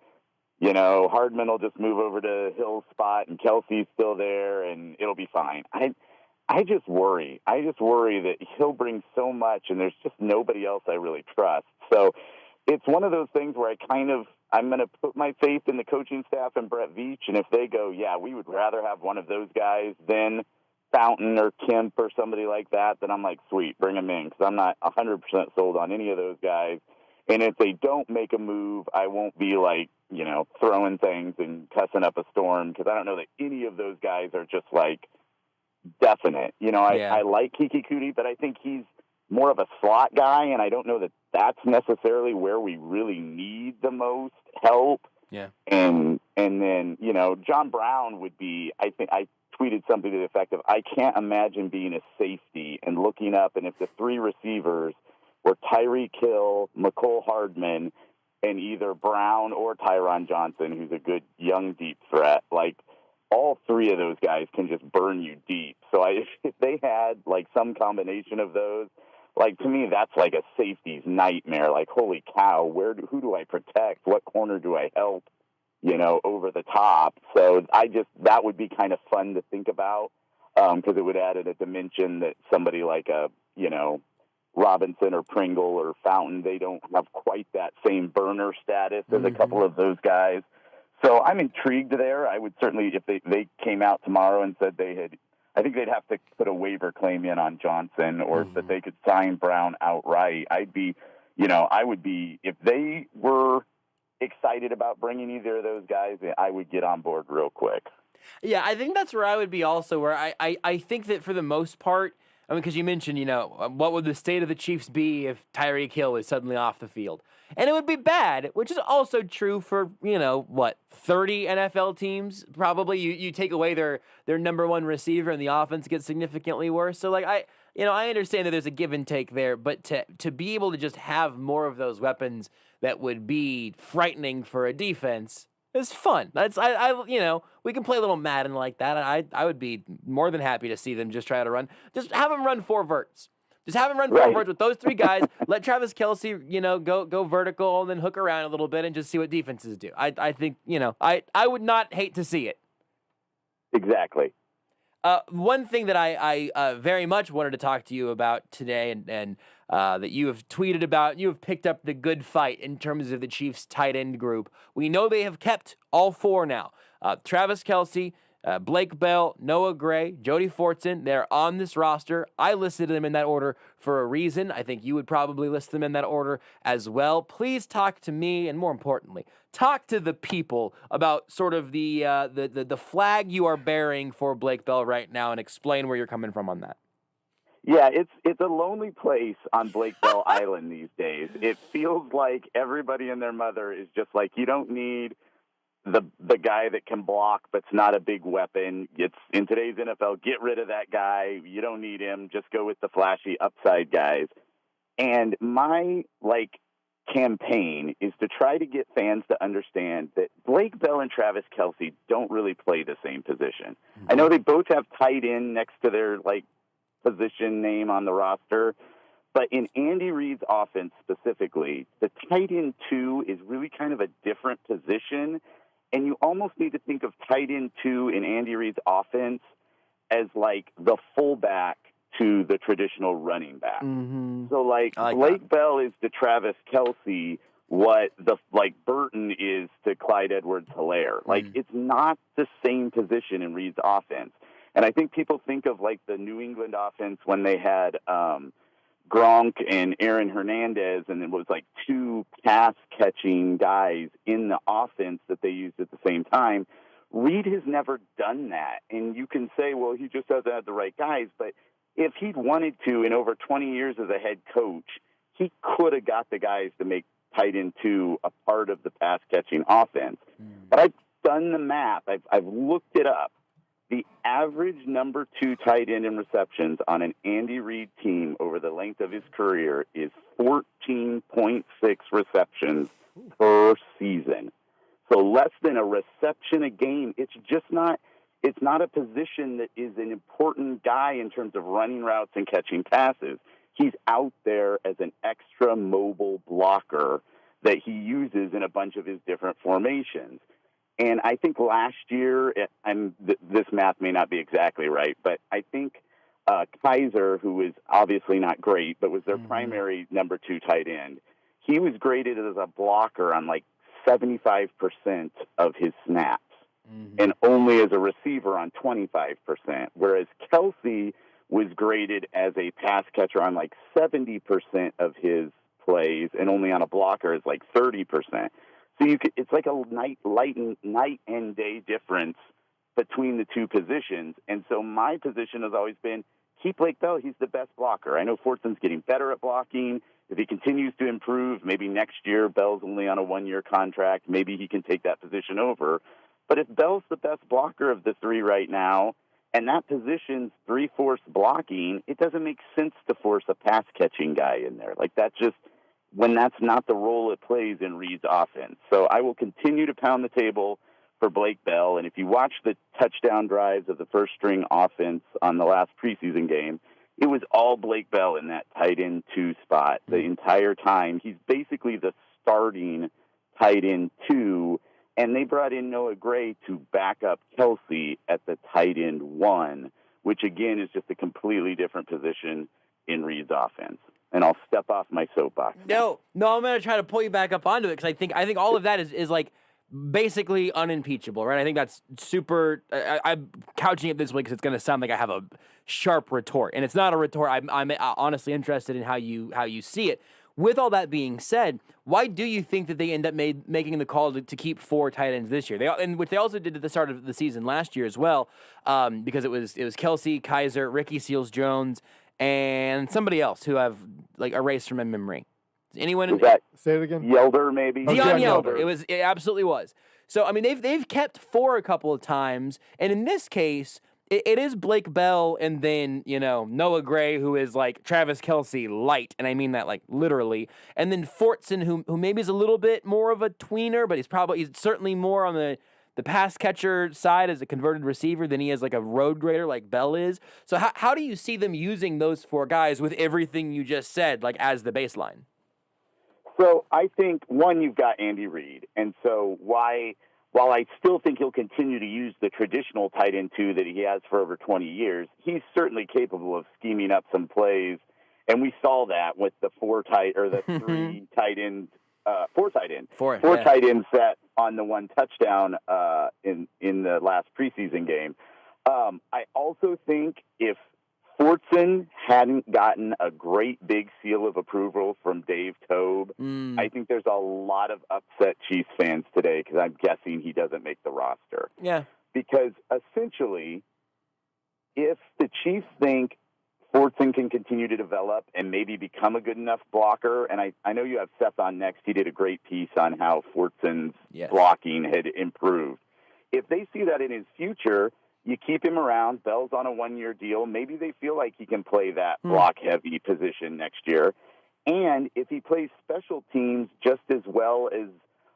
H: You know, Hardman will just move over to Hill's spot and Kelsey's still there and it'll be fine. I just worry. I just worry that he'll bring so much and there's just nobody else I really trust. So it's one of those things where I'm going to put my faith in the coaching staff and Brett Veach. And if they go, yeah, we would rather have one of those guys than Fountain or Kemp or somebody like that, then I'm like, sweet, bring them in, because I'm not 100% sold on any of those guys. And if they don't make a move, I won't be like, you know, throwing things and cussing up a storm, because I don't know that any of those guys are just like definite. You know, I like Kiki Kuti, but I think he's more of a slot guy, and I don't know that that's necessarily where we really need the most help.
E: Yeah.
H: And then, you know, John Brown would be, I think I tweeted something to the effect of, I can't imagine being a safety and looking up, and if the three receivers were Tyreek Hill, McCole Hardman, and either Brown or Tyron Johnson, who's a good young deep threat, like all three of those guys can just burn you deep. So if they had like some combination of those, like to me, that's like a safety's nightmare. Like, holy cow, who do I protect? What corner do I help? You know, over the top. So that would be kind of fun to think about, because it would add a dimension that somebody like Robinson or Pringle or Fountain, they don't have quite that same burner status as a couple of those guys. So I'm intrigued there. I would certainly, if they came out tomorrow and said I think they'd have to put a waiver claim in on Johnson, or that they could sign Brown outright. I would be, if they were excited about bringing either of those guys, I would get on board real quick.
E: Yeah, I think that's where I would be also, where I think that for the most part, I mean, because you mentioned, you know, what would the state of the Chiefs be if Tyreek Hill is suddenly off the field? And it would be bad, which is also true for, 30 NFL teams, probably. You take away their number one receiver and the offense gets significantly worse. So, like, I understand that there's a give and take there, but to be able to just have more of those weapons that would be frightening for a defense is fun. We can play a little Madden like that. I would be more than happy to see them just try to run. Just have them run four verts. Just have him run four verts with those three guys. Let Travis Kelce, go vertical and then hook around a little bit and just see what defenses do. I think, I would not hate to see it.
H: Exactly.
E: One thing that I very much wanted to talk to you about today, and that you have tweeted about, you have picked up the good fight in terms of the Chiefs tight end group. We know they have kept all four now. Travis Kelce, Blake Bell, Noah Gray, Jody Fortson, they're on this roster. I listed them in that order for a reason. I think you would probably list them in that order as well. Please talk to me, and more importantly, talk to the people about sort of the flag you are bearing for Blake Bell right now, and explain where you're coming from on that.
H: Yeah, it's a lonely place on Blake Bell Island these days. It feels like everybody and their mother is just like, you don't need the guy that can block but's not a big weapon. It's in today's NFL, get rid of that guy. You don't need him. Just go with the flashy upside guys. And my campaign is to try to get fans to understand that Blake Bell and Travis Kelce don't really play the same position. Mm-hmm. I know they both have tight end next to their position name on the roster, but in Andy Reid's offense specifically, the tight end 2 is really kind of a different position. And you almost need to think of tight end 2 in Andy Reid's offense as the fullback to the traditional running back. Mm-hmm. So Blake Bell is to Travis Kelce what Burton is to Clyde Edwards-Helaire. It's not the same position in Reid's offense. And I think people think of the New England offense when they had Gronk and Aaron Hernandez, and it was two pass-catching guys in the offense that they used at the same time. Reid has never done that. And you can say, well, he just doesn't have the right guys. But if he'd wanted to, in over 20 years as a head coach, he could have got the guys to make tight end 2 a part of the pass-catching offense. But I've done the math. I've looked it up. The average number 2 tight end in receptions on an Andy Reid team over the length of his career is 14.6 receptions per season. So less than a reception a game. It's not a position that is an important guy in terms of running routes and catching passes. He's out there as an extra mobile blocker that he uses in a bunch of his different formations. And I think last year, and this math may not be exactly right, but I think Keysor, who is obviously not great, but was their primary number 2 tight end, he was graded as a blocker on like 75% of his snaps, and only as a receiver on 25%, whereas Kelce was graded as a pass catcher on like 70% of his plays, and only on a blocker is like 30%. So it's like a night and day difference between the two positions. And so my position has always been, keep Blake Bell. He's the best blocker. I know Fortson's getting better at blocking. If he continues to improve, maybe next year Bell's only on a 1-year contract. Maybe he can take that position over. But if Bell's the best blocker of the 3 right now, and that position's 3/4 blocking, it doesn't make sense to force a pass-catching guy in there. Like, that's just when that's not the role it plays in Reid's offense. So I will continue to pound the table for Blake Bell. And if you watch the touchdown drives of the first-string offense on the last preseason game, it was all Blake Bell in that tight end 2 spot the entire time. He's basically the starting tight end 2, and they brought in Noah Gray to back up Kelce at the tight end 1, which, again, is just a completely different position in Reid's offense. And I'll step off my soapbox.
E: No, I'm going to try to pull you back up onto it, because I think all of that is like basically unimpeachable, right? I think that's super. I'm couching it this way because it's going to sound like I have a sharp retort, and it's not a retort. I'm honestly interested in how you see it. With all that being said, why do you think that they end up making the call to keep 4 tight ends this year? Which they also did at the start of the season last year as well, because it was Kelce, Keysor, Ricky Seals-Jones, and somebody else who I've like erased from my memory. Anyone?
H: Was that
G: Say it again.
H: Yelder, maybe?
E: Deion Yelder. It absolutely was. So I mean, they've kept 4 a couple of times, and in this case, it is Blake Bell and then Noah Gray, who is like Travis Kelce light, and I mean that like literally, and then Fortson, who maybe is a little bit more of a tweener, but he's certainly more on the pass catcher side as a converted receiver than he is like a road grader like Bell is. So how do you see them using those 4 guys with everything you just said, like as the baseline?
H: So I think, one, you've got Andy Reid. And so while I still think he'll continue to use the traditional tight end 2 that he has for over 20 years, he's certainly capable of scheming up some plays. And we saw that with the 4 tight end set on the 1 touchdown in the last preseason game. I also think if Fortson hadn't gotten a great big seal of approval from Dave Tobe, I think there's a lot of upset Chiefs fans today because I'm guessing he doesn't make the roster.
E: Yeah.
H: Because essentially, if the Chiefs think Fortson can continue to develop and maybe become a good enough blocker, and I know you have Seth on next. He did a great piece on how Fortson's blocking had improved. If they see that in his future, you keep him around. Bell's on a 1-year deal. Maybe they feel like he can play that block-heavy position next year. And if he plays special teams just as well as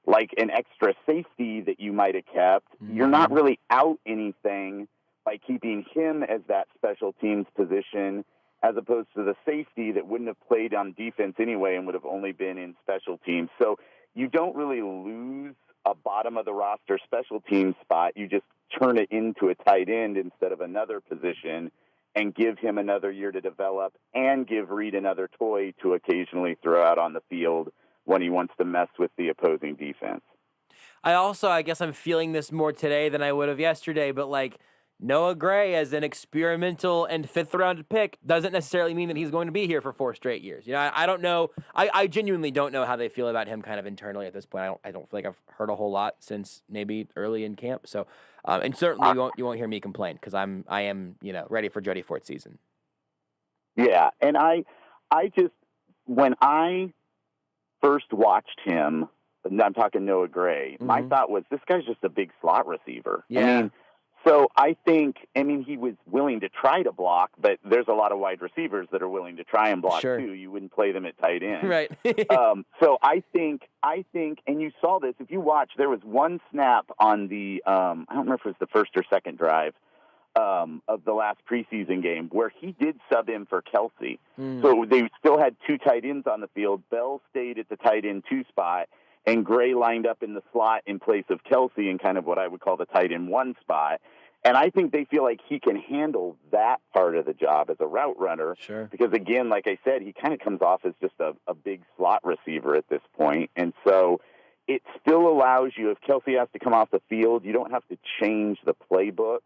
H: like an extra safety that you might have kept, you're not really out anything by keeping him as that special teams position as opposed to the safety that wouldn't have played on defense anyway and would have only been in special teams. So you don't really lose a bottom-of-the-roster special teams spot. You just turn it into a tight end instead of another position and give him another year to develop and give Reid another toy to occasionally throw out on the field when he wants to mess with the opposing defense.
E: I guess I'm feeling this more today than I would have yesterday, but like Noah Gray as an experimental and 5th-round pick doesn't necessarily mean that he's going to be here for 4 straight years. I don't know. I genuinely don't know how they feel about him kind of internally at this point. I don't feel like I've heard a whole lot since maybe early in camp. So, and certainly you won't hear me complain because I am ready for Jody Fort season.
H: Yeah, and I just when I first watched him, and I'm talking Noah Gray, my thought was this guy's just a big slot receiver.
E: Yeah.
H: I mean, So I think, he was willing to try to block, but there's a lot of wide receivers that are willing to try and block
E: Sure.
H: too. You wouldn't play them at tight end.
E: Right.
H: So I think, and you saw this, if you watch, there was one snap on the, I don't remember if it was the first or second drive of the last preseason game where he did sub in for Kelsey. So they still had two tight ends on the field. Bell stayed at the tight end 2 spot, and Gray lined up in the slot in place of Kelsey in kind of what I would call the tight end 1 spot. And I think they feel like he can handle that part of the job as a route runner.
E: Sure.
H: Because, again, like I said, he kind of comes off as just a big slot receiver at this point. And so it still allows you, if Kelsey has to come off the field, you don't have to change the playbook.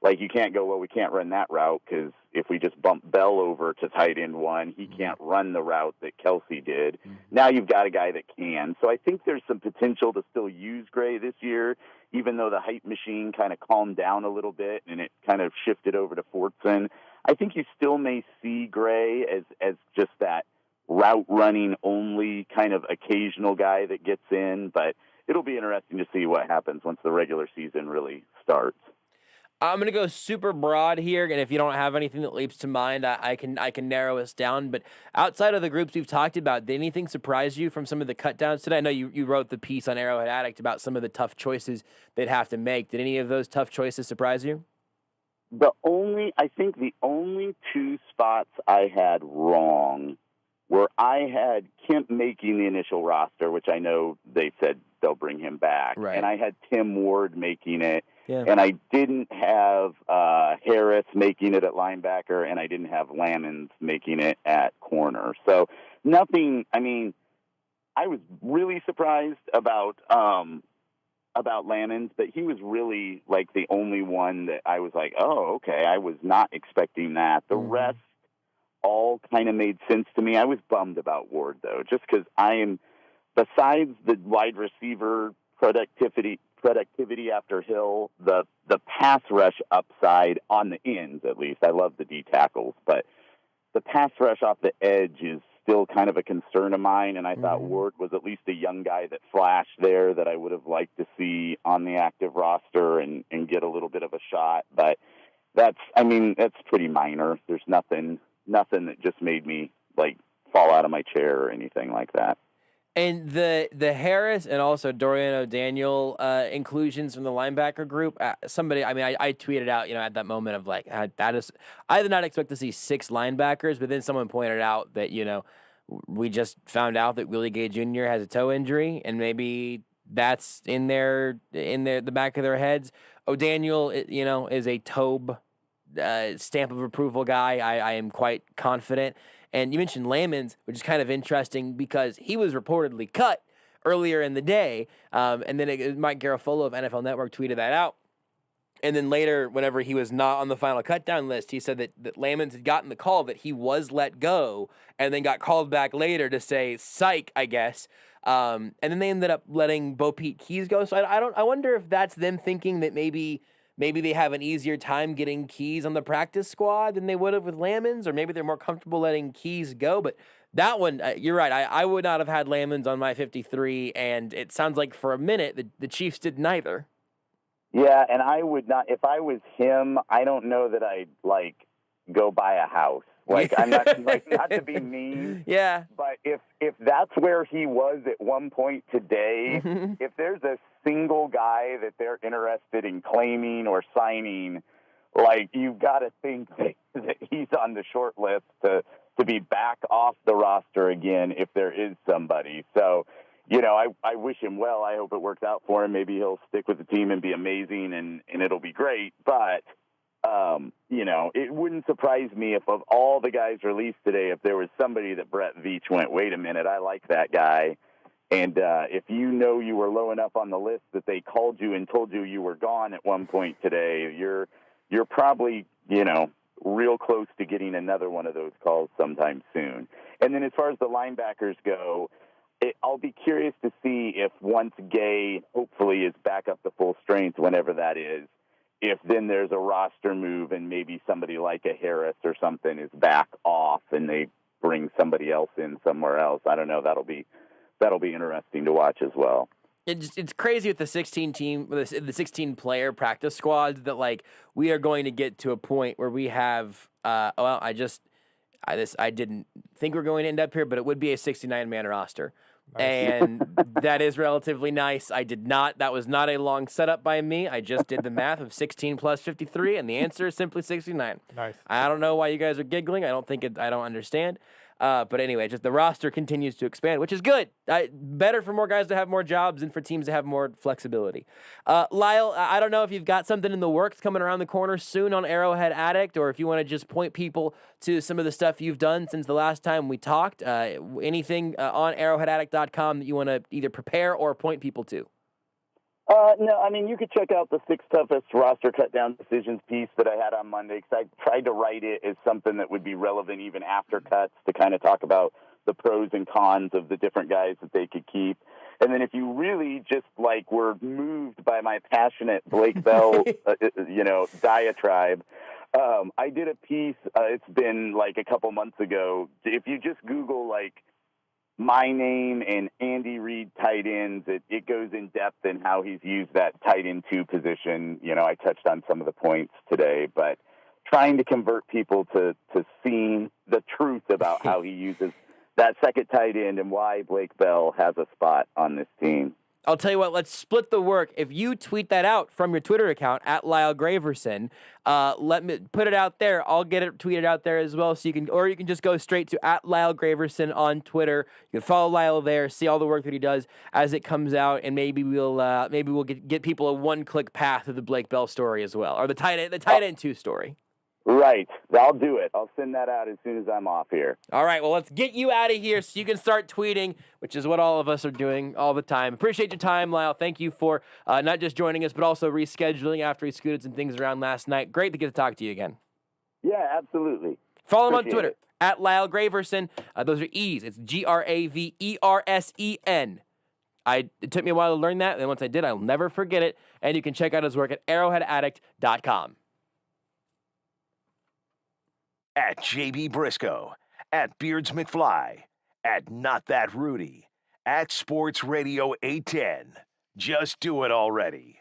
H: Like, you can't go, well, we can't run that route because if we just bump Bell over to tight end 1, he can't run the route that Kelsey did. Now you've got a guy that can. So I think there's some potential to still use Gray this year, even though the hype machine kind of calmed down a little bit and it kind of shifted over to Fortson. I think you still may see Gray as just that route running only kind of occasional guy that gets in, but it'll be interesting to see what happens once the regular season really starts.
E: I'm going to go super broad here, and if you don't have anything that leaps to mind, I can narrow us down. But outside of the groups we've talked about, did anything surprise you from some of the cut downs today? I know you wrote the piece on Arrowhead Addict about some of the tough choices they'd have to make. Did any of those tough choices surprise you?
H: I think the only 2 spots I had wrong were I had Kemp making the initial roster, which I know they said they'll bring him back.
E: Right.
H: And I had Tim Ward making it.
E: Yeah.
H: And I didn't have Harris making it at linebacker, and I didn't have Lammons making it at corner. So nothing. I was really surprised about Lammons, but he was really like the only one that I was like, oh, okay. I was not expecting that. The rest all kind of made sense to me. I was bummed about Ward though, just because besides the wide receiver productivity after Hill, the pass rush upside on the ends, at least. I love the D tackles, but the pass rush off the edge is still kind of a concern of mine, and I thought Ward was at least a young guy that flashed there that I would have liked to see on the active roster and get a little bit of a shot. But that's pretty minor. There's nothing that just made me like fall out of my chair or anything like that.
E: And the Harris and also Dorian O'Daniel inclusions from the linebacker group, somebody, I tweeted out, at that moment of like, that is, I did not expect to see 6 linebackers, but then someone pointed out that, we just found out that Willie Gay Jr. has a toe injury, and maybe that's in the back of their heads. O'Daniel, is a Tobe stamp of approval guy. I am quite confident. And you mentioned Lammons, which is kind of interesting because he was reportedly cut earlier in the day. And then Mike Garafolo of NFL Network tweeted that out. And then later, whenever he was not on the final cutdown list, he said that Lammons had gotten the call that he was let go and then got called back later to say, psych, I guess. And then they ended up letting Bo Pete Keys go. So I wonder if that's them thinking that maybe they have an easier time getting Keys on the practice squad than they would have with Lammons, or maybe they're more comfortable letting Keys go. But that one, you're right. I would not have had Lammons on my 53, and it sounds like for a minute the Chiefs did neither.
H: Yeah, and I would not. If I was him, I don't know that I'd go buy a house. I'm not not to be mean.
E: Yeah.
H: But if that's where he was at one point today, if there's a single guy that they're interested in claiming or signing, you've got to think that he's on the short list to be back off the roster again if there is somebody. So, I wish him well. I hope it works out for him. Maybe he'll stick with the team and be amazing and it'll be great. But it wouldn't surprise me if of all the guys released today, if there was somebody that Brett Veach went, wait a minute, I like that guy. And if you were low enough on the list that they called you and told you were gone at one point today, you're probably, real close to getting another one of those calls sometime soon. And then as far as the linebackers go, I'll be curious to see if once Gay hopefully is back up to full strength, whenever that is, if then there's a roster move and maybe somebody like a Harris or something is back off and they bring somebody else in somewhere else. I don't know. That'll be interesting to watch as well.
E: It's crazy with the 16 player practice squads that like we are going to get to a point where we have I didn't think we're going to end up here, but it would be a 69-man roster. Nice. And that is relatively nice. That was not a long setup by me. I just did the math of 16 plus 53, and the answer is simply 69.
G: Nice.
E: I don't know why you guys are giggling. I don't understand. But anyway, just the roster continues to expand, which is good. Better for more guys to have more jobs and for teams to have more flexibility. Lyle, I don't know if you've got something in the works coming around the corner soon on Arrowhead Addict, or if you want to just point people to some of the stuff you've done since the last time we talked. Anything on arrowheadaddict.com that you want to either prepare or point people to?
H: No, I mean, you could check out the 6 toughest roster cut-down decisions piece that I had on Monday, because I tried to write it as something that would be relevant even after cuts to kind of talk about the pros and cons of the different guys that they could keep. And then if you really just, like, were moved by my passionate Blake Bell, diatribe, I did a piece, it's been, like, a couple months ago. If you just Google, like, my name and Andy Reid tight ends, it goes in depth in how he's used that tight end 2 position. I touched on some of the points today, but trying to convert people to seeing the truth about how he uses that second tight end and why Blake Bell has a spot on this team.
E: I'll tell you what, let's split the work. If you tweet that out from your Twitter account at Lyle Graversen, let me put it out there. I'll get it tweeted out there as well. So you can just go straight to at Lyle Graversen on Twitter. You can follow Lyle there, see all the work that he does as it comes out, and maybe we'll get people a one-click path to the Blake Bell story as well, or the tight end 2 story.
H: Right. I'll do it. I'll send that out as soon as I'm off here.
E: All right. Well, let's get you out of here so you can start tweeting, which is what all of us are doing all the time. Appreciate your time, Lyle. Thank you for not just joining us, but also rescheduling after we scooted some things around last night. Great to get to talk to you again.
H: Yeah, absolutely.
E: Follow him on Twitter, at Lyle Graversen. Those are E's. It's Graversen. It took me a while to learn that, and once I did, I'll never forget it. And you can check out his work at arrowheadaddict.com.
D: At JB Brisco, at Beards McFly, at Not That Rudy, at Sports Radio 810. Just do it already.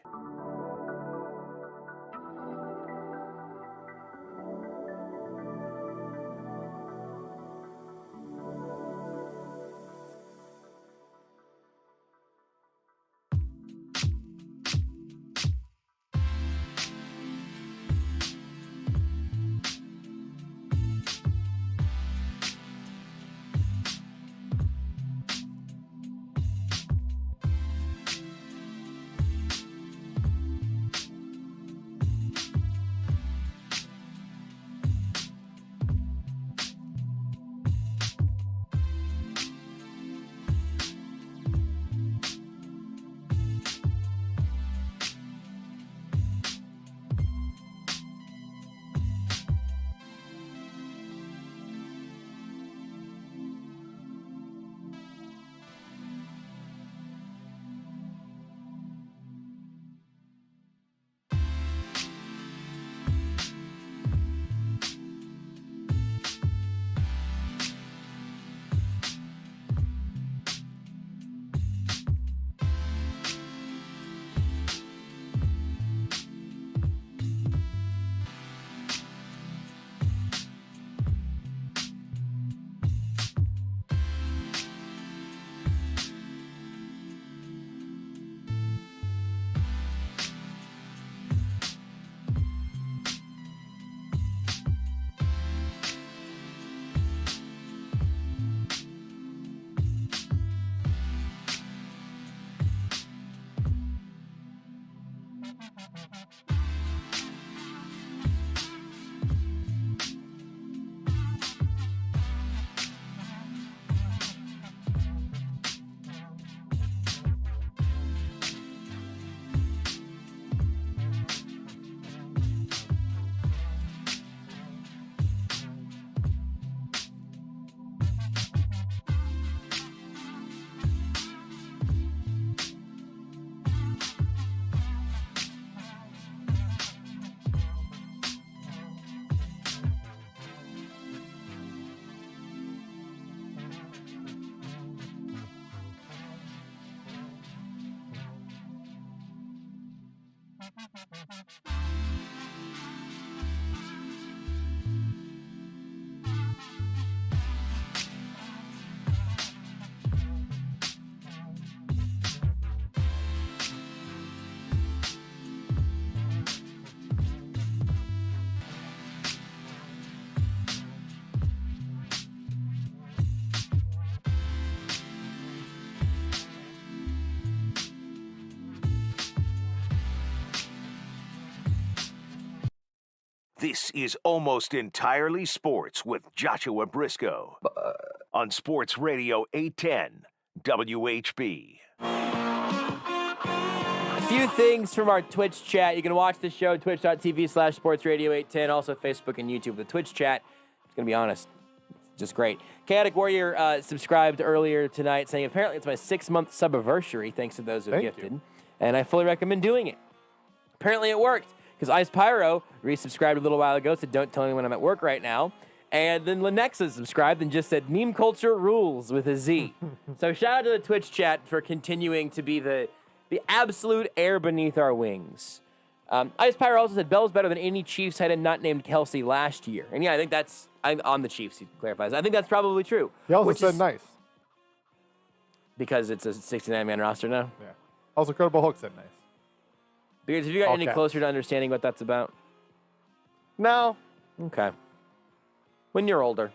D: This is Almost Entirely Sports with Joshua Brisco on Sports Radio 810 WHB.
E: A few things from our Twitch chat. You can watch the show, twitch.tv/sportsradio810, also Facebook and YouTube. The Twitch chat, it's going to be honest, it's just great. Chaotic Warrior subscribed earlier tonight saying, apparently it's my 6-month subiversary, thanks to those who
G: Thank
E: gifted.
G: you.
E: And I fully recommend doing it. Apparently it worked, because Ice Pyro resubscribed a little while ago, said don't tell anyone I'm at work right now. And then Lenexa subscribed and just said meme culture rules with a Z. So shout out to the Twitch chat for continuing to be the absolute air beneath our wings. Ice Pyro also said Bell's better than any Chiefs tight end not named Kelsey last year. And yeah, I think that's on the Chiefs, he clarifies. I think that's probably true.
G: He also said nice.
E: Because it's a 69-man roster now?
G: Yeah. Also, Credible Hulk said nice.
E: Because have you gotten
G: All
E: any
G: caps.
E: closer to understanding what that's about?
G: No.
E: Okay. When you're older.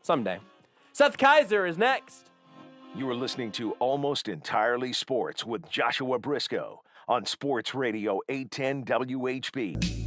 E: Someday. Seth Keysor is next.
D: You are listening to Almost Entirely Sports with Joshua Brisco on Sports Radio 810 WHB.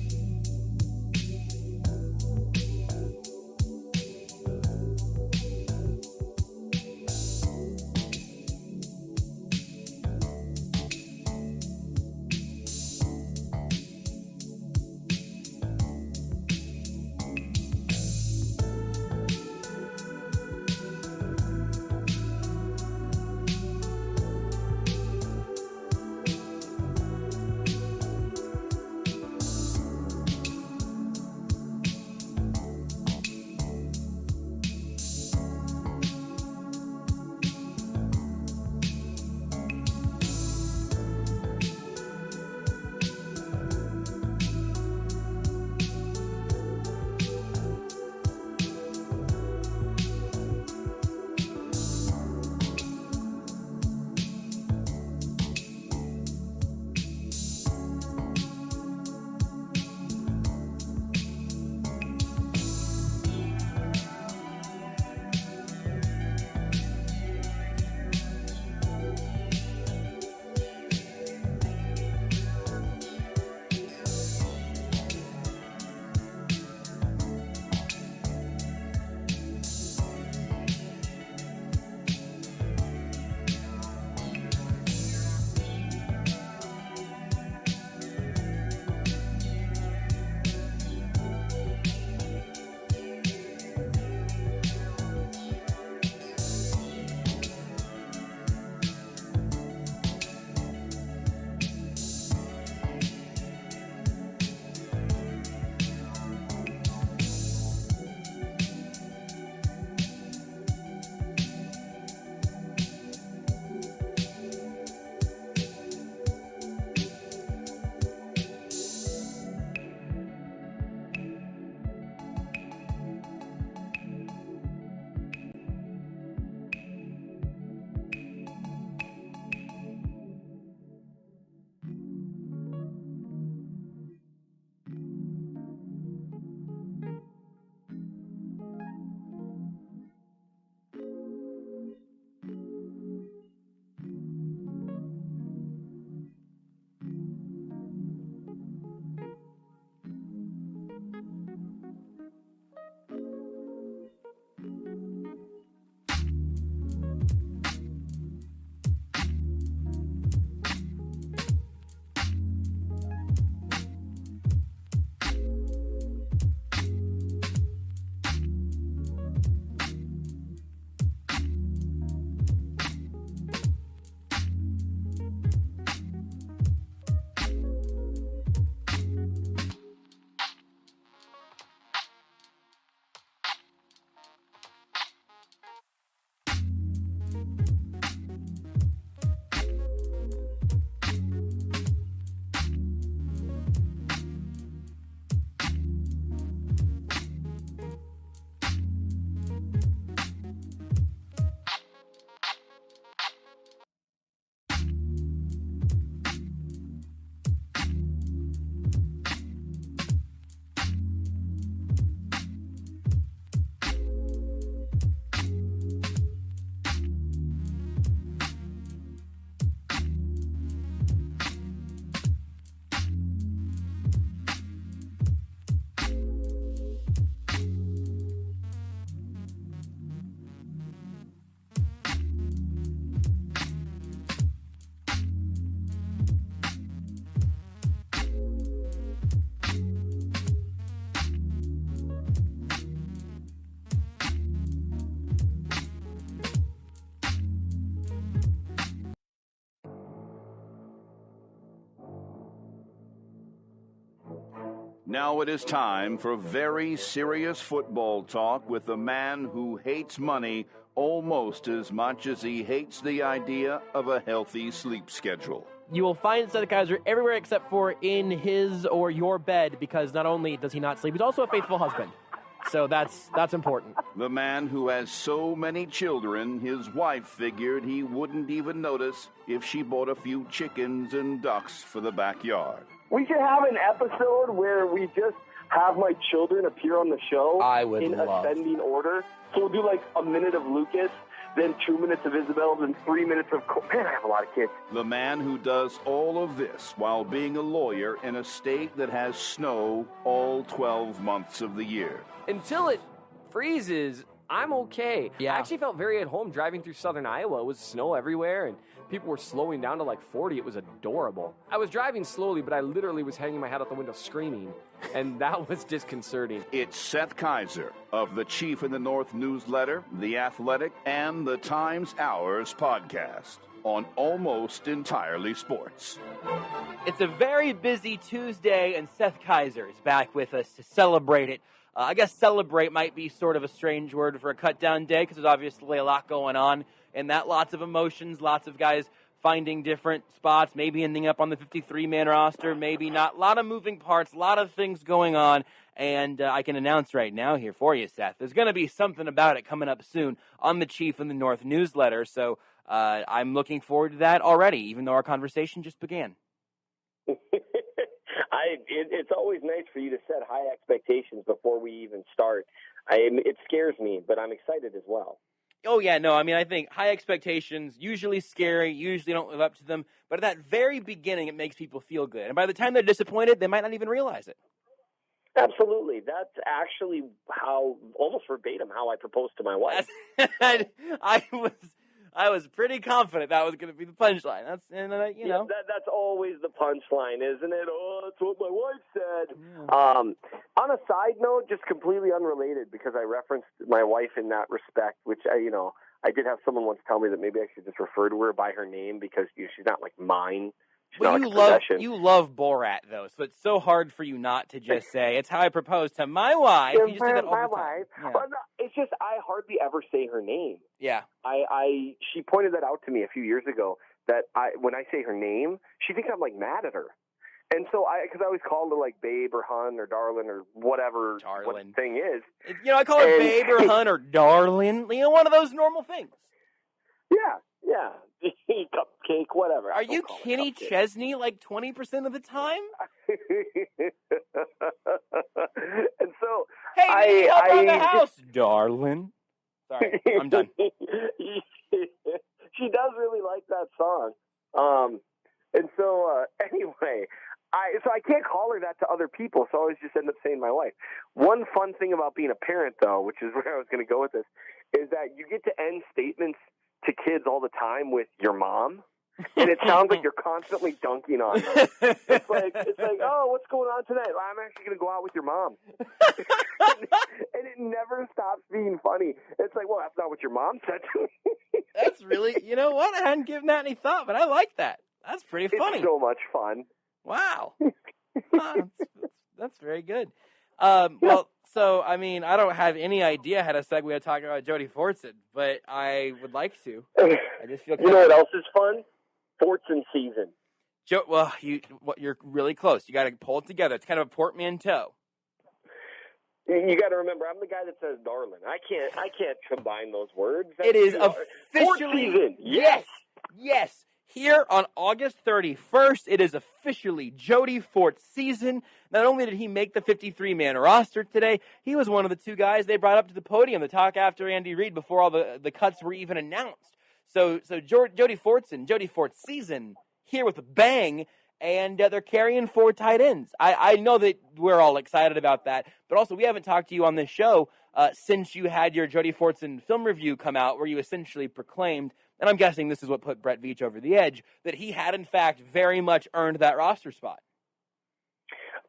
I: Now it is time for very serious football talk with the man who hates money almost as much as he hates the idea of a healthy sleep schedule.
E: You will find Seth Keysor everywhere except for in his or your bed, because not only does he not sleep, he's also a faithful husband. So that's important.
I: The man who has so many children, his wife figured he wouldn't even notice if she bought a few chickens and ducks for the backyard.
J: We should have an episode where we just have my children appear on the show in ascending order. So we'll do like a minute of Lucas, then 2 minutes of Isabel, then 3 minutes of... Man, I have a lot of kids.
I: The man who does all of this while being a lawyer in a state that has snow all 12 months of the year.
K: Until it freezes, I'm okay.
E: Yeah.
K: I actually felt very at home driving through southern Iowa. It was snow everywhere, and people were slowing down to like 40. It was adorable. I was driving slowly, but I literally was hanging my head out the window screaming, and that was disconcerting.
I: It's Seth Keysor of the Chief in the North newsletter, The Athletic, and the Times Hours podcast on Almost Entirely Sports.
E: It's a very busy Tuesday, and Seth Keysor is back with us to celebrate it. I guess celebrate might be sort of a strange word for a cut-down day, because there's obviously a lot going on, and that lots of emotions, lots of guys finding different spots, maybe ending up on the 53-man roster, maybe not. A lot of moving parts, a lot of things going on, and I can announce right now here for you, Seth, there's going to be something about it coming up soon on the Chief in the North newsletter, so I'm looking forward to that already, even though our conversation just began.
J: It's always nice for you to set high expectations before we even start. It scares me, but I'm excited as well.
E: Oh, yeah, no, I mean, I think high expectations, usually scary, usually don't live up to them, but at that very beginning, it makes people feel good. And by the time they're disappointed, they might not even realize it.
J: Absolutely. That's actually how, almost verbatim, how I proposed to my wife.
E: I was pretty confident that was going to be the punchline. That's
J: always the punchline, isn't it? Oh, that's what my wife said. Yeah. On a side note, just completely unrelated, because I referenced my wife in that respect, which I did have someone once tell me that maybe I should just refer to her by her name, because she's not like mine.
E: Well, you love Borat, though, so it's so hard for you not to just say, it's how I proposed to my wife. You just do that all the time. Yeah.
J: Well, no, it's just I hardly ever say her name.
E: Yeah.
J: She pointed that out to me a few years ago, that when I say her name, she thinks I'm like mad at her. And so because I always call her like babe or hun or darling or whatever what the thing is.
E: I call her babe or hun or darling. One of those normal things.
J: Yeah. Cupcake, whatever.
E: Are you Kenny Chesney like 20% of the time?
J: And so
E: hey, I the house, darling. Sorry, I'm done.
J: She does really like that song. And so anyway, I can't call her that to other people, so I always just end up saying my wife. One fun thing about being a parent, though, which is where I was going to go with this, is that you get to end statements to kids all the time with your mom, and it sounds like you're constantly dunking on them. It's like, oh, what's going on tonight? Well, I'm actually going to go out with your mom. And it never stops being funny. It's like, well, that's not what your mom said to me.
E: That's really, you know what? I hadn't given that any thought, but I like that. That's pretty funny.
J: It's so much fun.
E: Wow. That's very good. Well, so, I mean, I don't have any idea how to segue to talking about Jody Fortson, but I would like to. I just feel
J: you know what else is fun? Fortson season.
E: You're really close. You got to pull it together. It's kind of a portmanteau.
J: You got to remember, I'm the guy that says darling. I can't combine those words.
E: It is officially
J: season.
E: Yes. Here on August 31st, it is officially Jody Fort's season. Not only did he make the 53-man roster today, he was one of the two guys they brought up to the podium to talk after Andy Reid before all the cuts were even announced. So Jody Fort's season here with a bang, and they're carrying 4 tight ends. I know that we're all excited about that, but also we haven't talked to you on this show since you had your Jody Fortson film review come out, where you essentially proclaimed, and I'm guessing this is what put Brett Veach over the edge, that he had in fact very much earned that roster spot.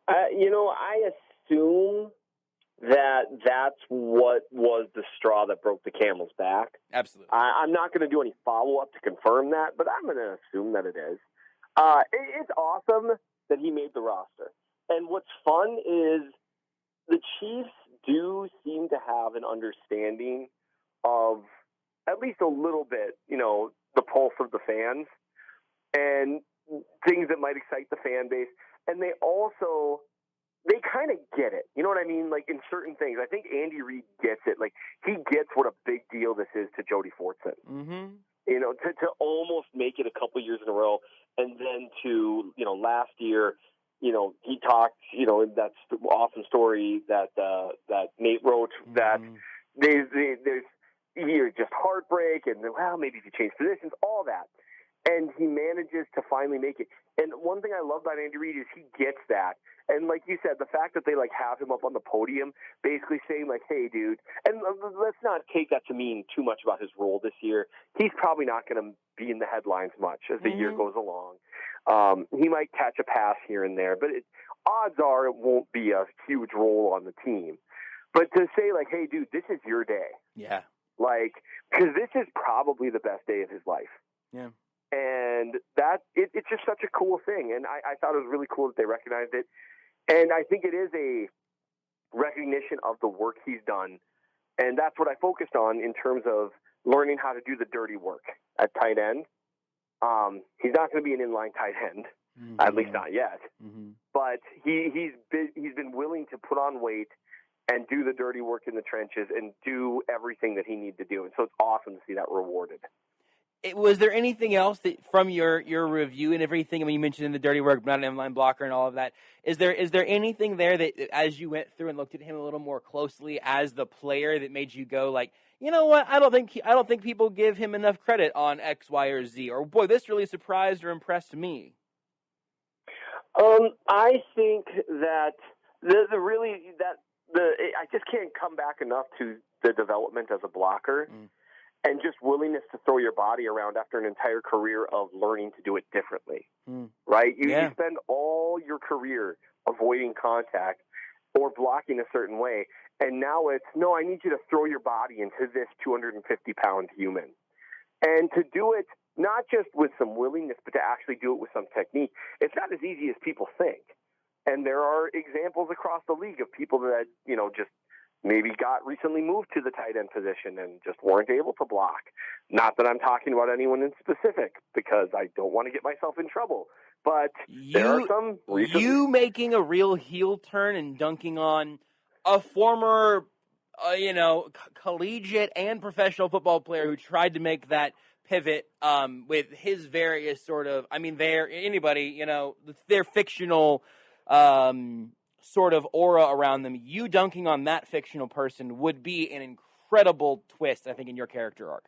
J: I assume that's what was the straw that broke the camel's back.
E: Absolutely.
J: I'm not going to do any follow-up to confirm that, but I'm going to assume that it is. It's awesome that he made the roster. And what's fun is the Chiefs do seem to have an understanding of at least a little bit, the pulse of the fans and things that might excite the fan base. And they kind of get it. You know what I mean? Like in certain things, I think Andy Reid gets it. Like he gets what a big deal this is to Jody Fortson.
E: Mm-hmm.
J: To almost make it a couple years in a row. And then to, last year, he talked, that's the awesome story that Nate wrote that there's just heartbreak and maybe if you change positions, all that. And he manages to finally make it. And one thing I love about Andy Reid is he gets that. And like you said, the fact that they have him up on the podium, basically saying hey, dude, and let's not take that to mean too much about his role this year. He's probably not going to be in the headlines much as the year goes along. He might catch a pass here and there, but odds are it won't be a huge role on the team. But to say hey, dude, this is your day.
E: Yeah.
J: Because this is probably the best day of his life.
E: Yeah.
J: And that it's just such a cool thing. And I thought it was really cool that they recognized it. And I think it is a recognition of the work he's done. And that's what I focused on in terms of learning how to do the dirty work at tight end. He's not going to be an inline tight end, at least not yet. Mm-hmm. But he's been willing to put on weight and do the dirty work in the trenches and do everything that he needs to do. And so it's awesome to see that rewarded.
E: Was there anything else that from your review and everything? I mean, you mentioned in the dirty work, not an inline blocker and all of that. Is there anything there that, as you went through and looked at him a little more closely as the player, that made you go you know what? I don't think people give him enough credit on X, Y, or Z. Or boy, this really surprised or impressed me.
J: I think that I just can't come back enough to the development as a blocker. And just willingness to throw your body around after an entire career of learning to do it differently, right? You spend all your career avoiding contact or blocking a certain way, and now it's, no, I need you to throw your body into this 250-pound human. And to do it not just with some willingness, but to actually do it with some technique. It's not as easy as people think. And there are examples across the league of people that, just maybe got recently moved to the tight end position and just weren't able to block. Not that I'm talking about anyone in specific, because I don't want to get myself in trouble. But there are some recently...
E: You making a real heel turn and dunking on a former, collegiate and professional football player who tried to make that pivot with his various sort of, their fictional... sort of aura around them. You dunking on that fictional person would be an incredible twist, I think, in your character arc.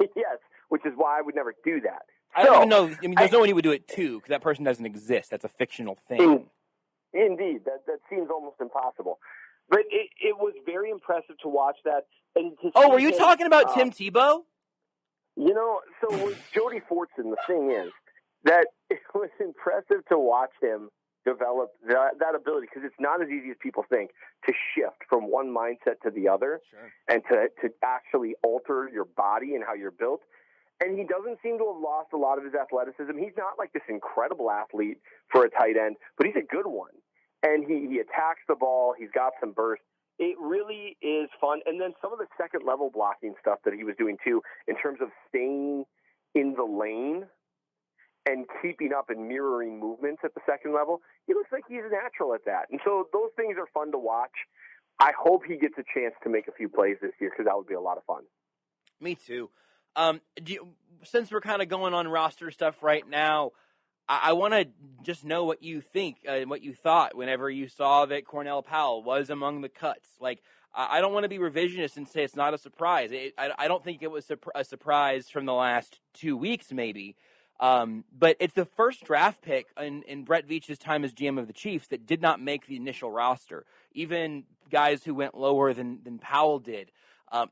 J: Yes, which is why I would never do that.
E: I don't even know. There's no one who would do it to, because that person doesn't exist. That's a fictional thing.
J: Indeed, that seems almost impossible. But it was very impressive to watch that. And to
E: were you talking about Tim Tebow?
J: So with Jody Fortson, the thing is that it was impressive to watch him develop that ability, because it's not as easy as people think to shift from one mindset to the other, and to actually alter your body and how you're built. And he doesn't seem to have lost a lot of his athleticism. He's not like this incredible athlete for a tight end, but he's a good one. And he attacks the ball. He's got some burst. It really is fun. And then some of the second level blocking stuff that he was doing too, in terms of staying in the lane and keeping up and mirroring movements at the second level, he looks like he's a natural at that. And so those things are fun to watch. I hope he gets a chance to make a few plays this year, because that would be a lot of fun.
E: Me too. Since we're kind of going on roster stuff right now, I want to just know what you think, what you thought whenever you saw that Cornell Powell was among the cuts. I don't want to be revisionist and say it's not a surprise. I don't think it was a surprise from the last 2 weeks, maybe. But it's the first draft pick in Brett Veach's time as GM of the Chiefs that did not make the initial roster. Even guys who went lower than Powell did.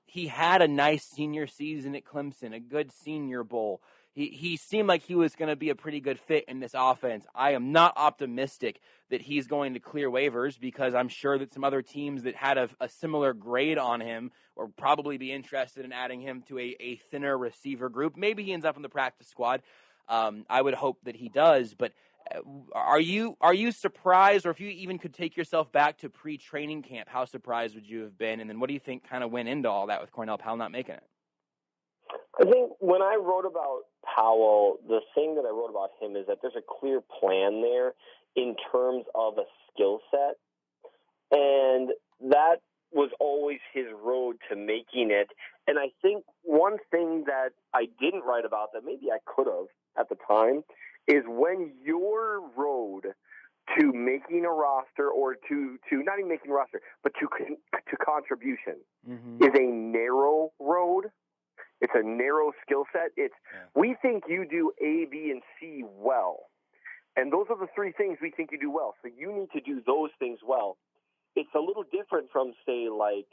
E: He had a nice senior season at Clemson, a good Senior Bowl. He seemed like he was going to be a pretty good fit in this offense. I am not optimistic that he's going to clear waivers, because I'm sure that some other teams that had a similar grade on him will probably be interested in adding him to a thinner receiver group. Maybe he ends up in the practice squad. I would hope that he does, but Are you surprised, or if you even could take yourself back to pre-training camp, how surprised would you have been? And then what do you think kind of went into all that with Cornell Powell not making it?
J: I think when I wrote about Powell, the thing that I wrote about him is that there's a clear plan there in terms of a skill set. And that was always his road to making it. And I think one thing that I didn't write about that maybe I could have at the time is when your road to making a roster, or to not even making a roster, but to contribution is a narrow road. It's a narrow skill set. We think you do A, B, and C well. And those are the three things we think you do well. So you need to do those things well. It's a little different from, say, like,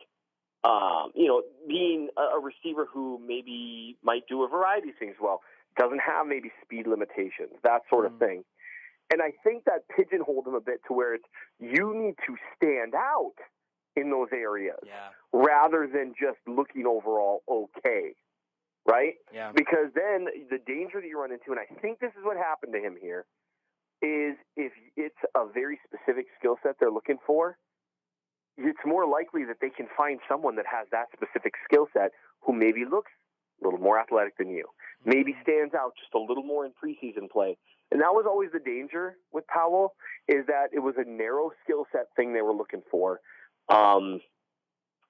J: being a receiver who maybe might do a variety of things well, doesn't have maybe speed limitations, that sort of thing. And I think that pigeonholed him a bit to where it's you need to stand out in those areas rather than just looking overall okay, right?
E: Yeah.
J: Because then the danger that you run into, and I think this is what happened to him here, is if it's a very specific skill set they're looking for, it's more likely that they can find someone that has that specific skill set who maybe looks a little more athletic than you, maybe stands out just a little more in preseason play. And that was always the danger with Powell, is that it was a narrow skill set thing they were looking for. And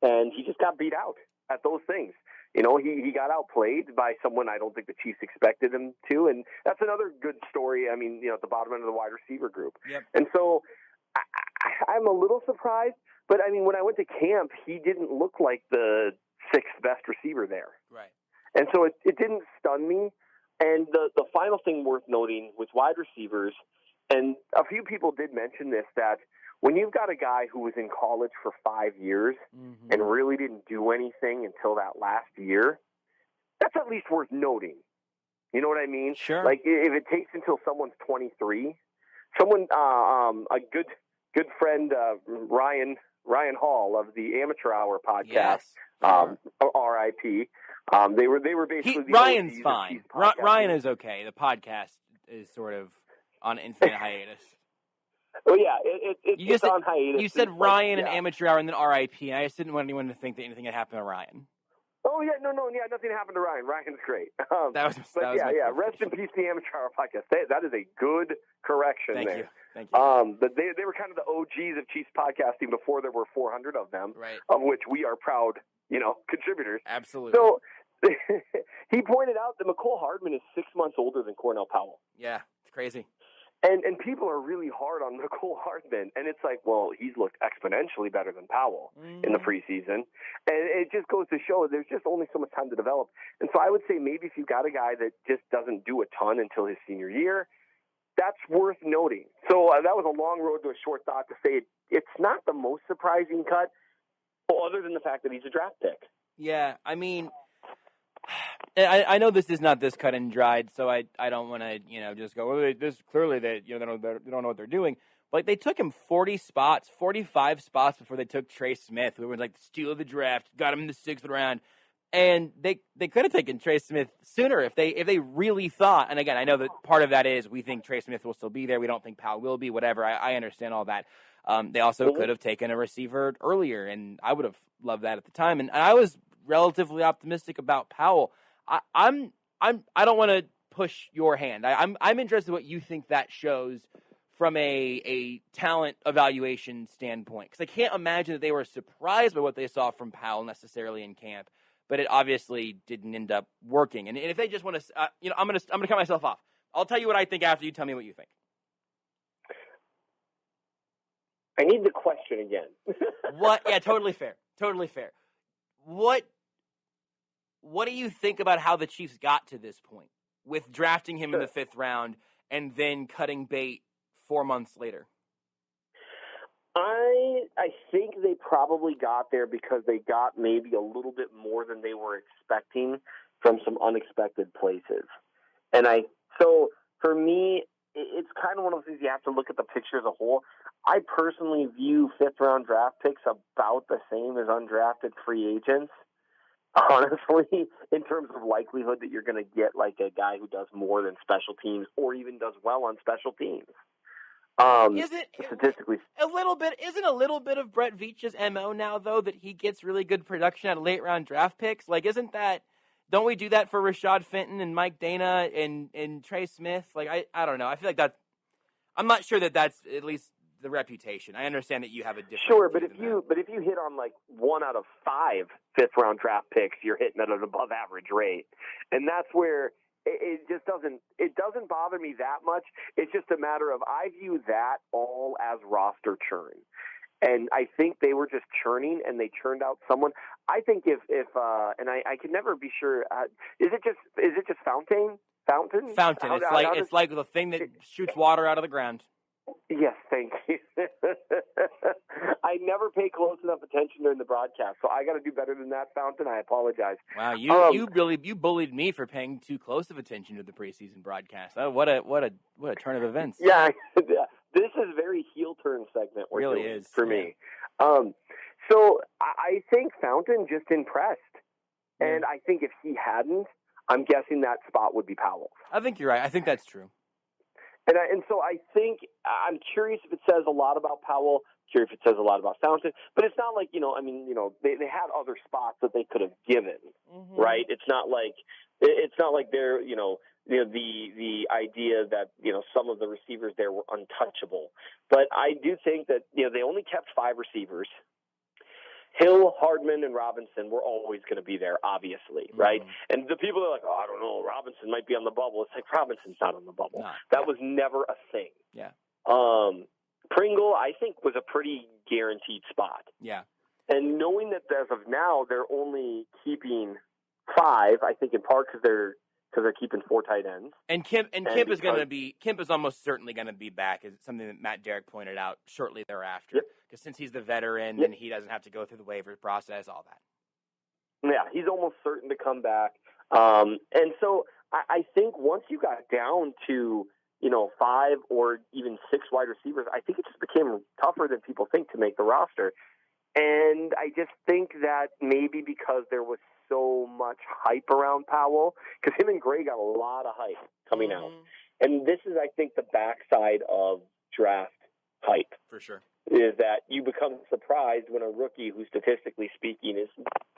J: he just got beat out at those things. You know, he got outplayed by someone I don't think the Chiefs expected him to. And that's another good story. I mean, at the bottom end of the wide receiver group.
E: Yep.
J: And so I'm a little surprised. But, I mean, when I went to camp, he didn't look like the sixth best receiver there.
E: Right.
J: And so it didn't stun me. And the final thing worth noting with wide receivers, and a few people did mention this, that when you've got a guy who was in college for 5 years and really didn't do anything until that last year, that's at least worth noting. You know what I mean?
E: Sure.
J: Like, if it takes until someone's 23, someone, a good friend, Ryan Hall of the Amateur Hour podcast, RIP. They were basically
E: Ryan's fine. Ryan is okay. The podcast is sort of on infinite hiatus.
J: Oh yeah, it's on hiatus.
E: You said Ryan and Amateur Hour and then RIP. I just didn't want anyone to think that anything had happened to Ryan.
J: Oh yeah, no, nothing happened to Ryan. Ryan's great.
E: That was
J: Rest in peace, the Amateur Hour podcast. That is a good correction.
E: Thank
J: there.
E: you. Thank you.
J: But they were kind of the OGs of Chiefs podcasting before there were 400 of them,
E: right,
J: of which we are proud, contributors.
E: Absolutely.
J: So he pointed out that McCole Hardman is 6 months older than Cornell Powell.
E: Yeah, it's crazy.
J: And people are really hard on McCole Hardman. And it's like, well, he's looked exponentially better than Powell in the preseason. And it just goes to show there's just only so much time to develop. And so I would say maybe if you've got a guy that just doesn't do a ton until his senior year, that's worth noting. So that was a long road to a short thought to say it's not the most surprising cut, other than the fact that he's a draft pick.
E: Yeah, I mean, I know this is not this cut and dried, so I don't want to just go, well, this clearly they they don't know what they're doing. But they took him 45 spots before they took Trey Smith, who was like the steal of the draft, got him in the 6th round. And they could have taken Trey Smith sooner if they really thought. And again, I know that part of that is we think Trey Smith will still be there. We don't think Powell will be. Whatever. I understand all that. They also could have taken a receiver earlier, and I would have loved that at the time. And I was relatively optimistic about Powell. I don't want to push your hand. I'm interested in what you think that shows from a talent evaluation standpoint, because I can't imagine that they were surprised by what they saw from Powell necessarily in camp. But it obviously didn't end up working. And if they just want to, I'm gonna cut myself off. I'll tell you what I think after you tell me what you think.
J: I need the question again.
E: What? Yeah, totally fair. Totally fair. What do you think about how the Chiefs got to this point with drafting him in the 5th round and then cutting bait 4 months later?
J: I think they probably got there because they got maybe a little bit more than they were expecting from some unexpected places. So for me, it's kind of one of those things you have to look at the picture as a whole. I personally view 5th round draft picks about the same as undrafted free agents. honestly, in terms of likelihood that you're going to get like a guy who does more than special teams or even does well on special teams. Statistically,
E: isn't a little bit of Brett Veach's MO now, though, that he gets really good production out of late round draft picks? Like, don't we do that for Rashad Fenton and Mike Dana and Trey Smith? Like, I don't know. I feel like I'm not sure that that's at least the reputation. I understand that you have a different.
J: Sure, but if you hit on like 1 out of 5 fifth-round draft picks, you're hitting at an above-average rate, and that's where it just doesn't bother me that much. It's just a matter of I view that all as roster churn, and I think they were just churning, and they churned out someone. I think if and I can never be sure. Is it just Fountain? Fountain.
E: It's like the thing that shoots water out of the ground.
J: Yes, thank you. I never pay close enough attention during the broadcast, so I got to do better than that, Fountain. I apologize.
E: Wow, you bullied me for paying too close of attention to the preseason broadcast. Oh, what a turn of events.
J: Yeah, this is very heel turn segment.
E: It really is
J: for me. So I think Fountain just impressed, and I think if he hadn't, I'm guessing that spot would be Powell.
E: I think you're right. I think that's true.
J: And so I think I'm curious if it says a lot about Powell. Curious if it says a lot about Fountain. But it's not like they had other spots that they could have given, right? It's not like they're the idea that some of the receivers there were untouchable. But I do think that they only kept 5 receivers. Hill, Hardman, and Robinson were always going to be there, obviously, right? And the people are like, I don't know, Robinson might be on the bubble. It's like, Robinson's not on the bubble.
E: No.
J: That was never a thing.
E: Yeah.
J: Pringle, I think, was a pretty guaranteed spot.
E: Yeah.
J: And knowing that as of now they're only keeping 5, I think in part because they're keeping 4 tight ends.
E: And Kemp is almost certainly going to be back. Is something that Matt Derrick pointed out shortly thereafter. Because since he's the veteran, then he doesn't have to go through the waiver process, all that.
J: Yeah, he's almost certain to come back. And so I think once you got down to 5 or even 6 wide receivers, I think it just became tougher than people think to make the roster. And I just think that maybe because there was so much hype around Powell, because him and Gray got a lot of hype coming out. And this is, I think, the backside of draft hype.
E: For sure.
J: Is that you become surprised when a rookie who, statistically speaking, is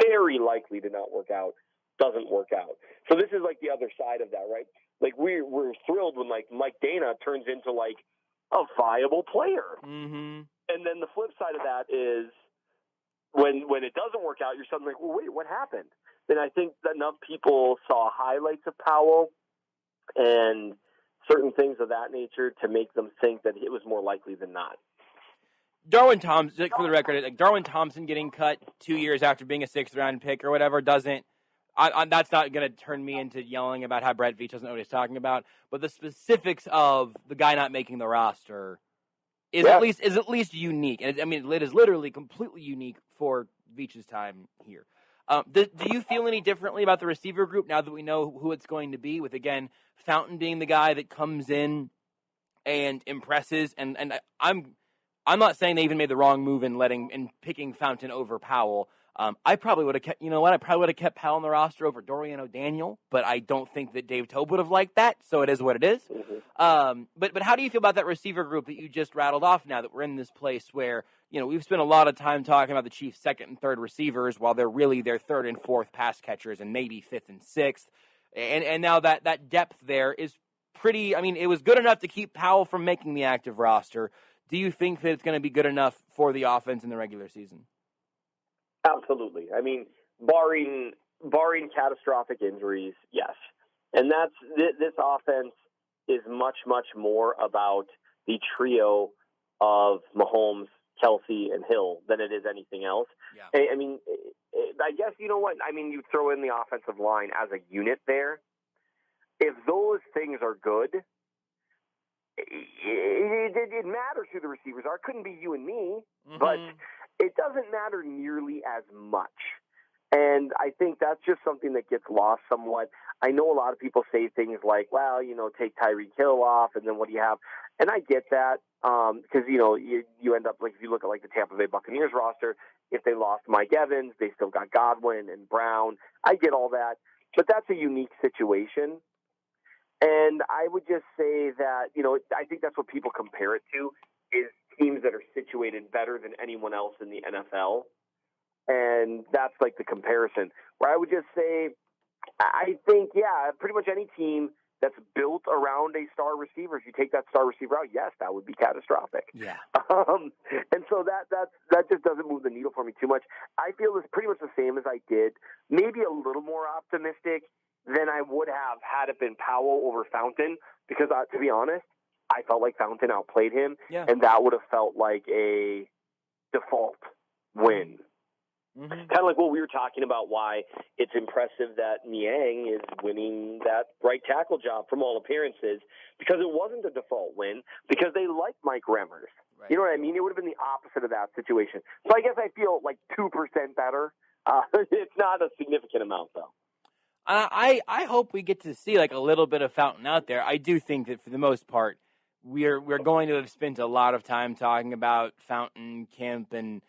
J: very likely to not work out, doesn't work out. So this is like the other side of that, right? Like we're thrilled when like Mike Dana turns into like a viable player. And then the flip side of that is when it doesn't work out, you're suddenly like, well, wait, what happened? And I think that enough people saw highlights of Powell and certain things of that nature to make them think that it was more likely than not.
E: Darwin Thompson, for the record, like Darwin Thompson getting cut 2 years after being a 6th-round pick or whatever doesn't. That's not going to turn me into yelling about how Brett Veach doesn't know what he's talking about. But the specifics of the guy not making the roster is at least unique, and it is literally completely unique for Veach's time here. Do you feel any differently about the receiver group now that we know who it's going to be? With again Fountain being the guy that comes in and impresses, and I'm not saying they even made the wrong move in picking Fountain over Powell. I probably would have kept, I probably would have kept Powell on the roster over Dorian O'Daniel, but I don't think that Dave Tobe would have liked that, so it is what it is. But how do you feel about that receiver group that you just rattled off now that we're in this place where, we've spent a lot of time talking about the Chiefs' 2nd and 3rd receivers while they're really their 3rd and 4th pass catchers and maybe 5th and 6th. And now that depth there is pretty, it was good enough to keep Powell from making the active roster. Do you think that it's going to be good enough for the offense in the regular season?
J: Absolutely. Barring catastrophic injuries, yes. And this offense is much, much more about the trio of Mahomes, Kelsey, and Hill than it is anything else.
E: Yeah.
J: I guess, you know what? You throw in the offensive line as a unit there. If those things are good, it matters who the receivers are. It couldn't be you and me, but it doesn't matter nearly as much And I think that's just something that gets lost somewhat. I know a lot of people say things like, well, take Tyreek Hill off, and then what do you have? And I get that because, you end up, like, if you look at, like, the Tampa Bay Buccaneers roster, if they lost Mike Evans, they still got Godwin and Brown. I get all that. But that's a unique situation. And I would just say that, I think that's what people compare it to is teams that are situated better than anyone else in the NFL. And that's like the comparison where I would just say, I think, pretty much any team that's built around a star receiver, if you take that star receiver out, yes, that would be catastrophic.
E: Yeah.
J: And so that just doesn't move the needle for me too much. I feel it's pretty much the same as I did, maybe a little more optimistic than I would have had it been Powell over Fountain, because to be honest, I felt like Fountain outplayed him, and that would have felt like a default win.
E: Mm-hmm.
J: Kind of like what we were talking about, why it's impressive that Niang is winning that right tackle job from all appearances, because it wasn't a default win, because they like Mike Remmers. Right. You know what I mean? It would have been the opposite of that situation. So I guess I feel like 2% better. It's not a significant amount, though.
E: I hope we get to see like a little bit of Fountain out there. I do think that for the most part, we're going to have spent a lot of time talking about Fountain, Kemp, and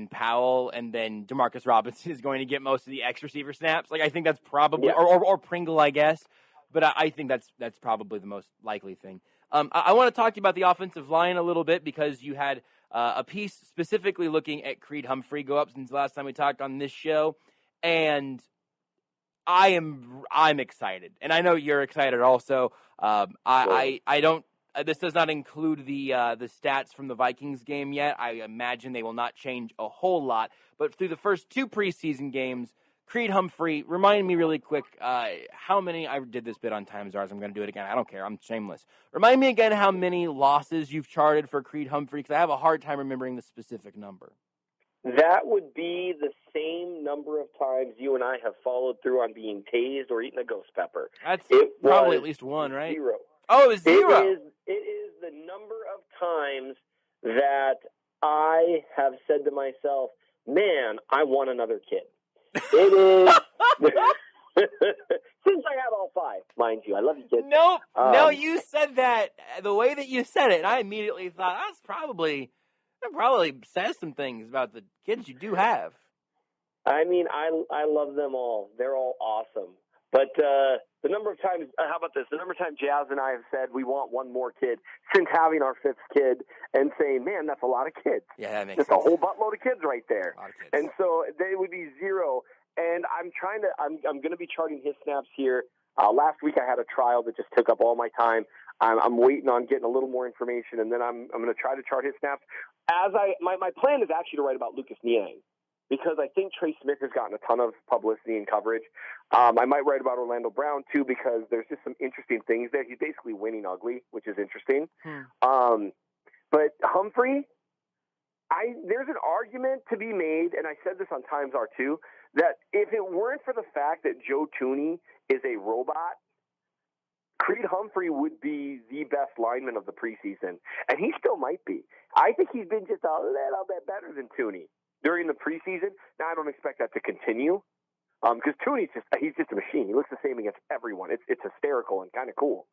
E: Powell, and then Demarcus Robinson is going to get most of the X receiver snaps. Like, I think that's probably, or Pringle, I guess. But I think that's probably the most likely thing. I want to talk to you about the offensive line a little bit, because you had a piece specifically looking at Creed Humphrey go up since the last time we talked on this show, and I'm excited, and I know you're excited also. I don't. This does not include the stats from the Vikings game yet. I imagine they will not change a whole lot. But through the first 2 preseason games, Creed Humphrey, remind me really quick how many. I did this bit on Time Czars. I'm going to do it again. I don't care. I'm shameless. Remind me again how many losses you've charted for Creed Humphrey, because I have a hard time remembering the specific number.
J: That would be the same number of times you and I have followed through on being tased or eaten a ghost pepper.
E: That's probably at least one, right?
J: 0.
E: Oh, it was 0.
J: It is the number of times that I have said to myself, man, I want another kid. It is. Since I had all 5, mind you. I love you, kids.
E: Nope. No, you said that the way that you said it, and I immediately thought, that probably says some things about the kids you do have.
J: I mean, I love them all. They're all awesome. But the number of times, how about this? The number of times Jazz and I have said we want one more kid since having our 5th kid, and saying, man, that's a lot of kids.
E: Yeah, that makes
J: sense. That's a whole buttload of kids right there.
E: A lot of kids.
J: And so they would be 0. And I'm going to be charting his snaps here. Last week I had a trial that just took up all my time. I'm waiting on getting a little more information, and then I'm going to try to chart his snaps. My plan is actually to write about Lucas Niang, because I think Trey Smith has gotten a ton of publicity and coverage. I might write about Orlando Brown, too, because there's just some interesting things there. He's basically winning ugly, which is interesting. But Humphrey, there's an argument to be made, and I said this on Times R, too, that if it weren't for the fact that Joe Thuney is a robot, Creed Humphrey would be the best lineman of the preseason, and he still might be. I think he's been just a little bit better than Thuney during the preseason. Now, I don't expect that to continue, because Thuney's he's just a machine. He looks the same against everyone. It's hysterical and kind of cool.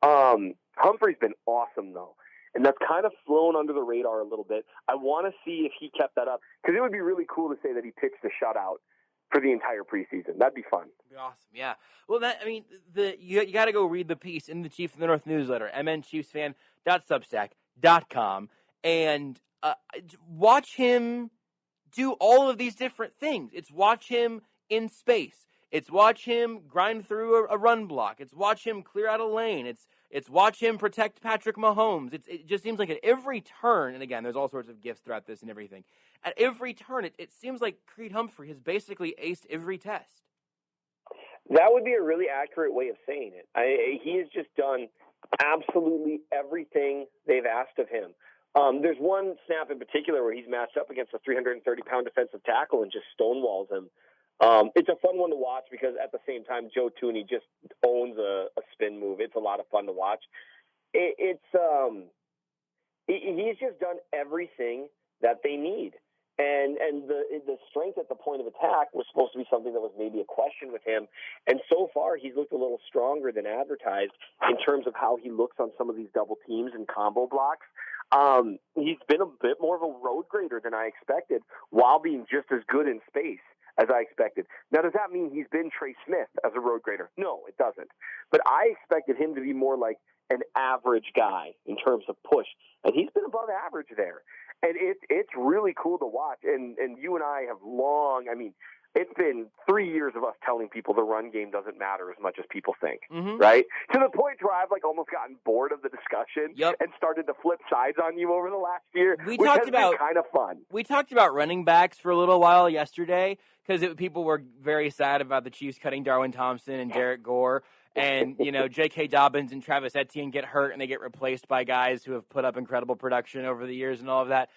J: Humphrey's been awesome, though, and that's kind of flown under the radar a little bit. I want to see if he kept that up, because it would be really cool to say that he pitched a shutout for the entire preseason. That'd be fun.
E: That'd be awesome, yeah. Well, you got to go read the piece in the Chief of the North newsletter, mnchiefsfan.substack.com, and watch him do all of these different things. It's watch him in space. It's watch him grind through a run block. It's watch him clear out a lane. It's watch him protect Patrick Mahomes. It just seems like at every turn, and again, there's all sorts of gifts throughout this and everything. At every turn, it seems like Creed Humphrey has basically aced every test.
J: That would be a really accurate way of saying it. He has just done absolutely everything they've asked of him. There's one snap in particular where he's matched up against a 330-pound defensive tackle and just stonewalls him. It's a fun one to watch, because at the same time, Joe Thuney just owns a spin move. It's a lot of fun to watch. He's just done everything that they need. And the strength at the point of attack was supposed to be something that was maybe a question with him. And so far, he's looked a little stronger than advertised in terms of how he looks on some of these double teams and combo blocks. He's been a bit more of a road grader than I expected, while being just as good in space as I expected. Now, does that mean he's been Trey Smith as a road grader? No, it doesn't. But I expected him to be more like an average guy in terms of push, and he's been above average there. And it's really cool to watch. And you and I have it's been 3 years of us telling people the run game doesn't matter as much as people think, right? To the point where I've almost gotten bored of the discussion and started to flip sides on you over the last year, which has been kind of fun.
E: We talked about running backs for a little while yesterday because people were very sad about the Chiefs cutting Darwin Thompson and Derek Gore. And, J.K. Dobbins and Travis Etienne get hurt and they get replaced by guys who have put up incredible production over the years and all of that.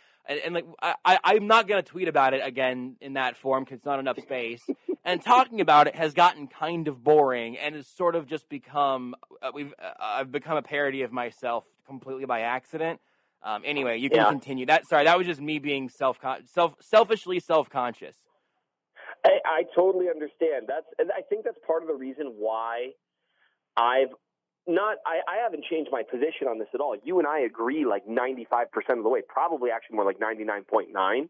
E: I'm not going to tweet about it again in that form because it's not enough space. And talking about it has gotten kind of boring and has sort of just become, I've become a parody of myself completely by accident. Anyway, you can continue. That was just me being selfishly self-conscious.
J: I totally understand. And I think that's part of the reason why I haven't changed my position on this at all. You and I agree 95% of the way, probably actually more like 99.9.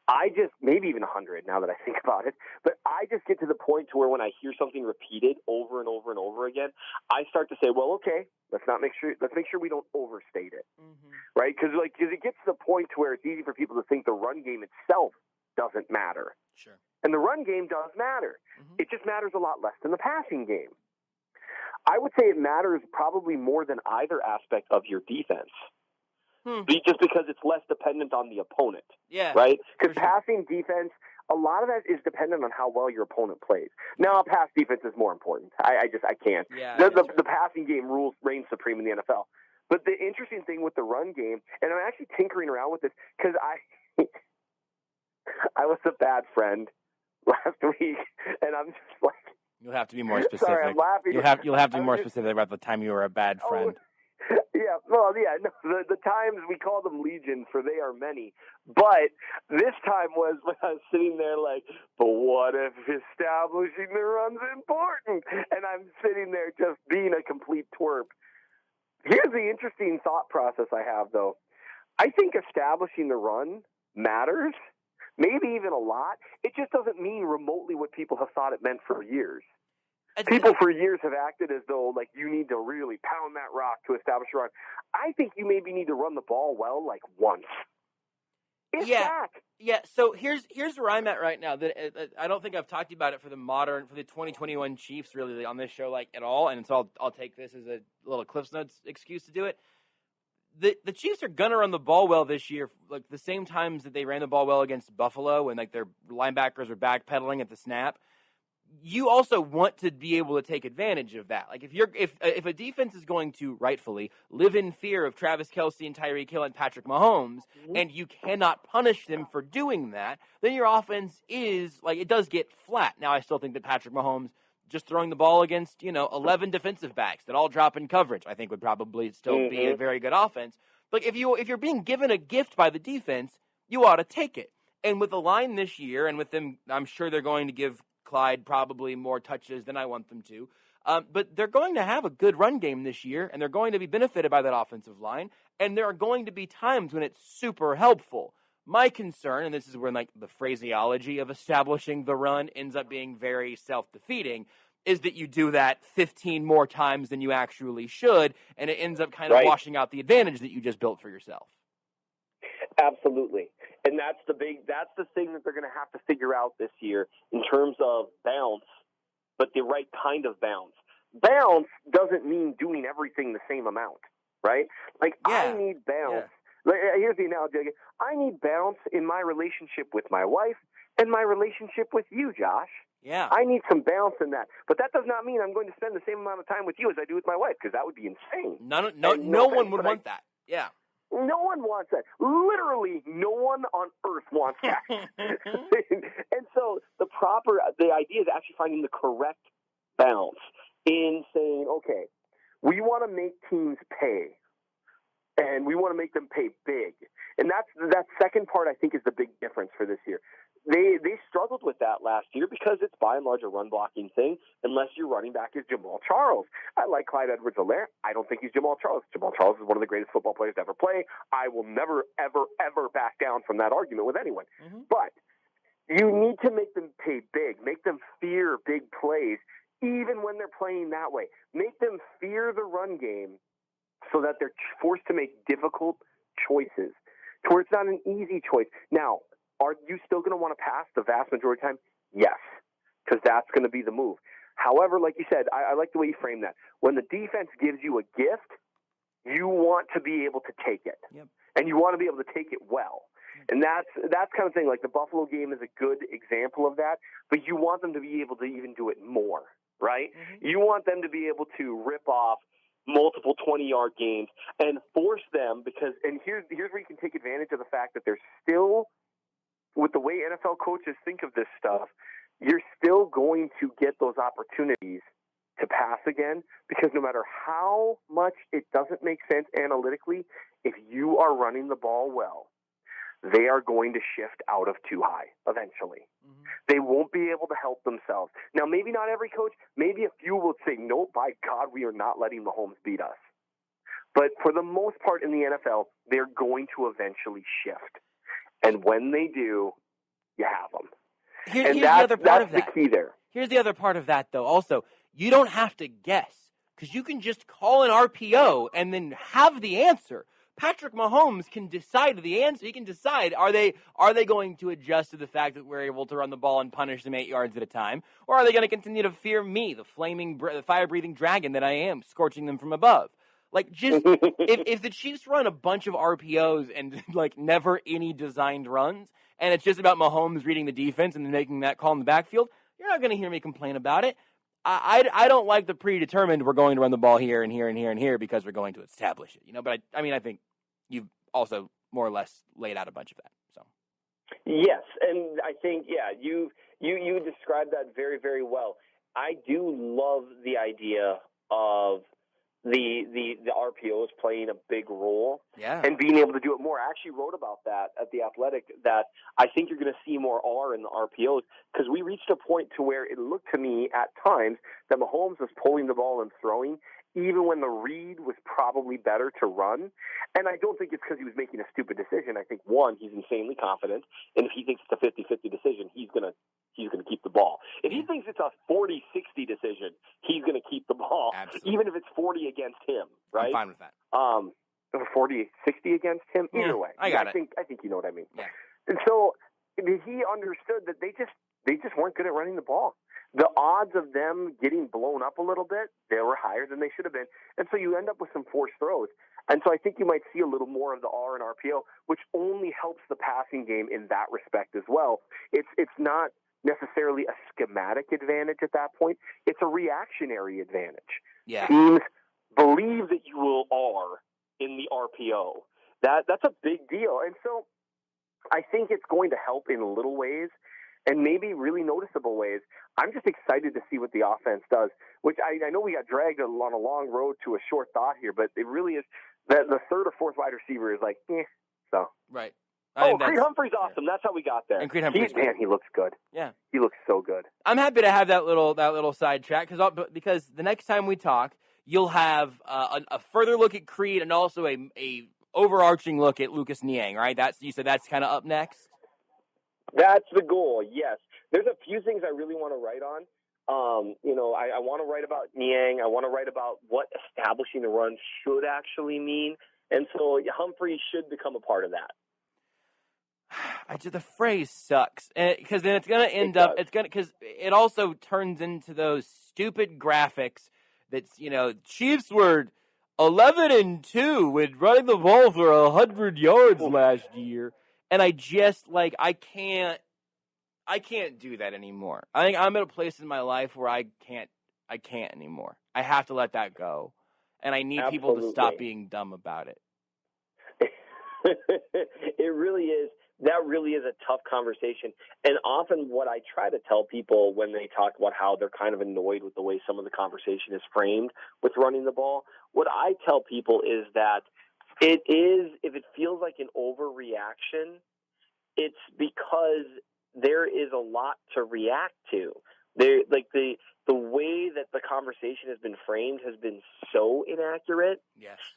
J: I just, maybe even 100 now that I think about it, but I just get to the point to where when I hear something repeated over and over and over again, I start to say, well, okay, let's make sure we don't overstate it, right? Because it gets to the point to where it's easy for people to think the run game itself doesn't matter.
E: Sure.
J: And the run game does matter. It just matters a lot less than the passing game. I would say it matters probably more than either aspect of your defense. Just because it's less dependent on the opponent.
E: Yeah.
J: Right? Because passing defense, a lot of that is dependent on how well your opponent plays. Now, pass defense is more important. I can't.
E: Yeah,
J: the passing game reigns supreme in the NFL. But the interesting thing with the run game, and I'm actually tinkering around with this because I was a bad friend last week, and I'm just like,
E: you'll have to be more specific.
J: Sorry, I'm laughing.
E: You'll have to be more specific about the time you were a bad friend.
J: No, the times we call them legions, for they are many. But this time was when I was sitting there but what if establishing the run's important? And I'm sitting there just being a complete twerp. Here's the interesting thought process I have, though. I think establishing the run matters. Maybe even a lot. It just doesn't mean remotely what people have thought it meant for years. People for years have acted as though you need to really pound that rock to establish a run. I think you maybe need to run the ball well once.
E: Yeah. So here's where I'm at right now. That I don't think I've talked about it for the 2021 Chiefs really on this show at all. And so I'll take this as a little Cliff's Notes excuse to do it. The Chiefs are gonna run the ball well this year, the same times that they ran the ball well against Buffalo and their linebackers were backpedaling at the snap. You also want to be able to take advantage of that. If a defense is going to rightfully live in fear of Travis Kelce and Tyreek Hill and Patrick Mahomes, and you cannot punish them for doing that, then your offense is it does get flat. Now I still think that Patrick Mahomes just throwing the ball against 11 defensive backs that all drop in coverage, I think would probably still be a very good offense. But if you're being given a gift by the defense, you ought to take it. And with the line this year, and with them, I'm sure they're going to give Clyde probably more touches than I want them to. But they're going to have a good run game this year, and they're going to be benefited by that offensive line. And there are going to be times when it's super helpful. My concern, and this is where the phraseology of establishing the run ends up being very self-defeating, is that you do that 15 more times than you actually should, and it ends up kind of washing out the advantage that you just built for yourself.
J: Absolutely. And that's the thing that they're going to have to figure out this year in terms of bounce, but the right kind of bounce. Bounce doesn't mean doing everything the same amount, right? I need bounce. Here's the analogy. I need bounce in my relationship with my wife and my relationship with you, Josh.
E: Yeah.
J: I need some balance in that. But that does not mean I'm going to spend the same amount of time with you as I do with my wife, because that would be insane.
E: No one would want that. Yeah.
J: No one wants that. Literally, no one on earth wants that. And so the idea is actually finding the correct balance in saying, okay, we want to make teams pay. and we want to make them pay big. And that second part, I think, is the big difference for this year. They struggled with that last year because it's by and large a run-blocking thing, unless your running back is Jamal Charles. I like Clyde Edwards-Helaire. I don't think he's Jamal Charles. Jamal Charles is one of the greatest football players to ever play. I will never, ever, ever back down from that argument with anyone. Mm-hmm. But you need to make them pay big, make them fear big plays, even when they're playing that way. Make them fear the run game so that they're forced to make difficult choices, to where it's not an easy choice. Now, are you still going to want to pass the vast majority of the time? Yes, because that's going to be the move. However, like you said, I like the way you frame that. When the defense gives you a gift, you want to be able to take it. Yep. And you want to be able to take it well. And that's kind of thing. Like the Buffalo game is a good example of that, but you want them to be able to even do it more, right? Mm-hmm. You want them to be able to rip off multiple 20-yard games and force them and here's where you can take advantage of the fact that they're still, with the way NFL coaches think of this stuff, you're still going to get those opportunities to pass again, because no matter how much it doesn't make sense analytically, if you are running the ball well, they are going to shift out of too high eventually. Mm-hmm. They won't be able to help themselves. Now, maybe not every coach, maybe a few will say, no, by God, we are not letting Mahomes beat us. But for the most part in the NFL, they're going to eventually shift. And when they do, you have them.
E: Here's the other part of that.
J: That's the key there.
E: Here's the other part of that, though. Also, you don't have to guess, because you can just call an RPO and then have the answer. Patrick Mahomes can decide the answer. He can decide, are they going to adjust to the fact that we're able to run the ball and punish them 8 yards at a time, or are they going to continue to fear me, the fire-breathing dragon that I am, scorching them from above? Like, just if the Chiefs run a bunch of RPOs and like never any designed runs, and it's just about Mahomes reading the defense and then making that call in the backfield, you're not going to hear me complain about it. I don't like the predetermined, we're going to run the ball here and here and here and here because we're going to establish it, But I think you've also more or less laid out a bunch of that. So.
J: Yes, and I think you described that very, very well. I do love the idea of the RPOs playing a big role and being able to do it more. I actually wrote about that at The Athletic, that I think you're going to see more R in the RPOs, because we reached a point to where it looked to me at times that Mahomes was pulling the ball and throwing, even when the read was probably better to run. And I don't think it's because he was making a stupid decision. I think, one, he's insanely confident, and if he thinks it's a 50-50 decision, he's going to keep the ball. If he thinks it's a 40-60 decision, he's going to keep the ball, even if it's 40 against him, right?
E: I'm fine with that.
J: 40-60 against him? Either way. I think you know what I mean. Yeah. And so he understood that they just weren't good at running the ball. The odds of them getting blown up a little bit, they were higher than they should have been. And so you end up with some forced throws. And so I think you might see a little more of the R and RPO, which only helps the passing game in that respect as well. It's not necessarily a schematic advantage at that point. It's a reactionary advantage.
E: Yeah.
J: Teams believe that you will R in the RPO. That's a big deal. And so I think it's going to help in little ways and maybe really noticeable ways. I'm just excited to see what the offense does, which I know we got dragged on a long road to a short thought here, but it really is that the third or fourth wide receiver is like, so.
E: Right.
J: Creed Humphrey's awesome. That's how we got there.
E: And Creed Humphrey's
J: he looks good.
E: Yeah.
J: He looks so good.
E: I'm happy to have that little side chat because the next time we talk, you'll have a further look at Creed and also a overarching look at Lucas Niang, right? You said that's kind of up next?
J: That's the goal, yes. There's a few things I really want to write on. I want to write about Niang. I want to write about what establishing the run should actually mean. And so Humphrey should become a part of that.
E: The phrase sucks, because then it's going to end up. Because it also turns into those stupid graphics that's Chiefs were 11-2 with running the ball for 100 yards last year, and I just I can't do that anymore. I think I'm at a place in my life where I can't anymore. I have to let that go, and I need people to stop being dumb about it.
J: It really is. That really is a tough conversation. And often what I try to tell people when they talk about how they're kind of annoyed with the way some of the conversation is framed with running the ball, what I tell people is that It is, if it feels like an overreaction, it's because there is a lot to react to. There, like the way that the conversation has been framed has been so inaccurate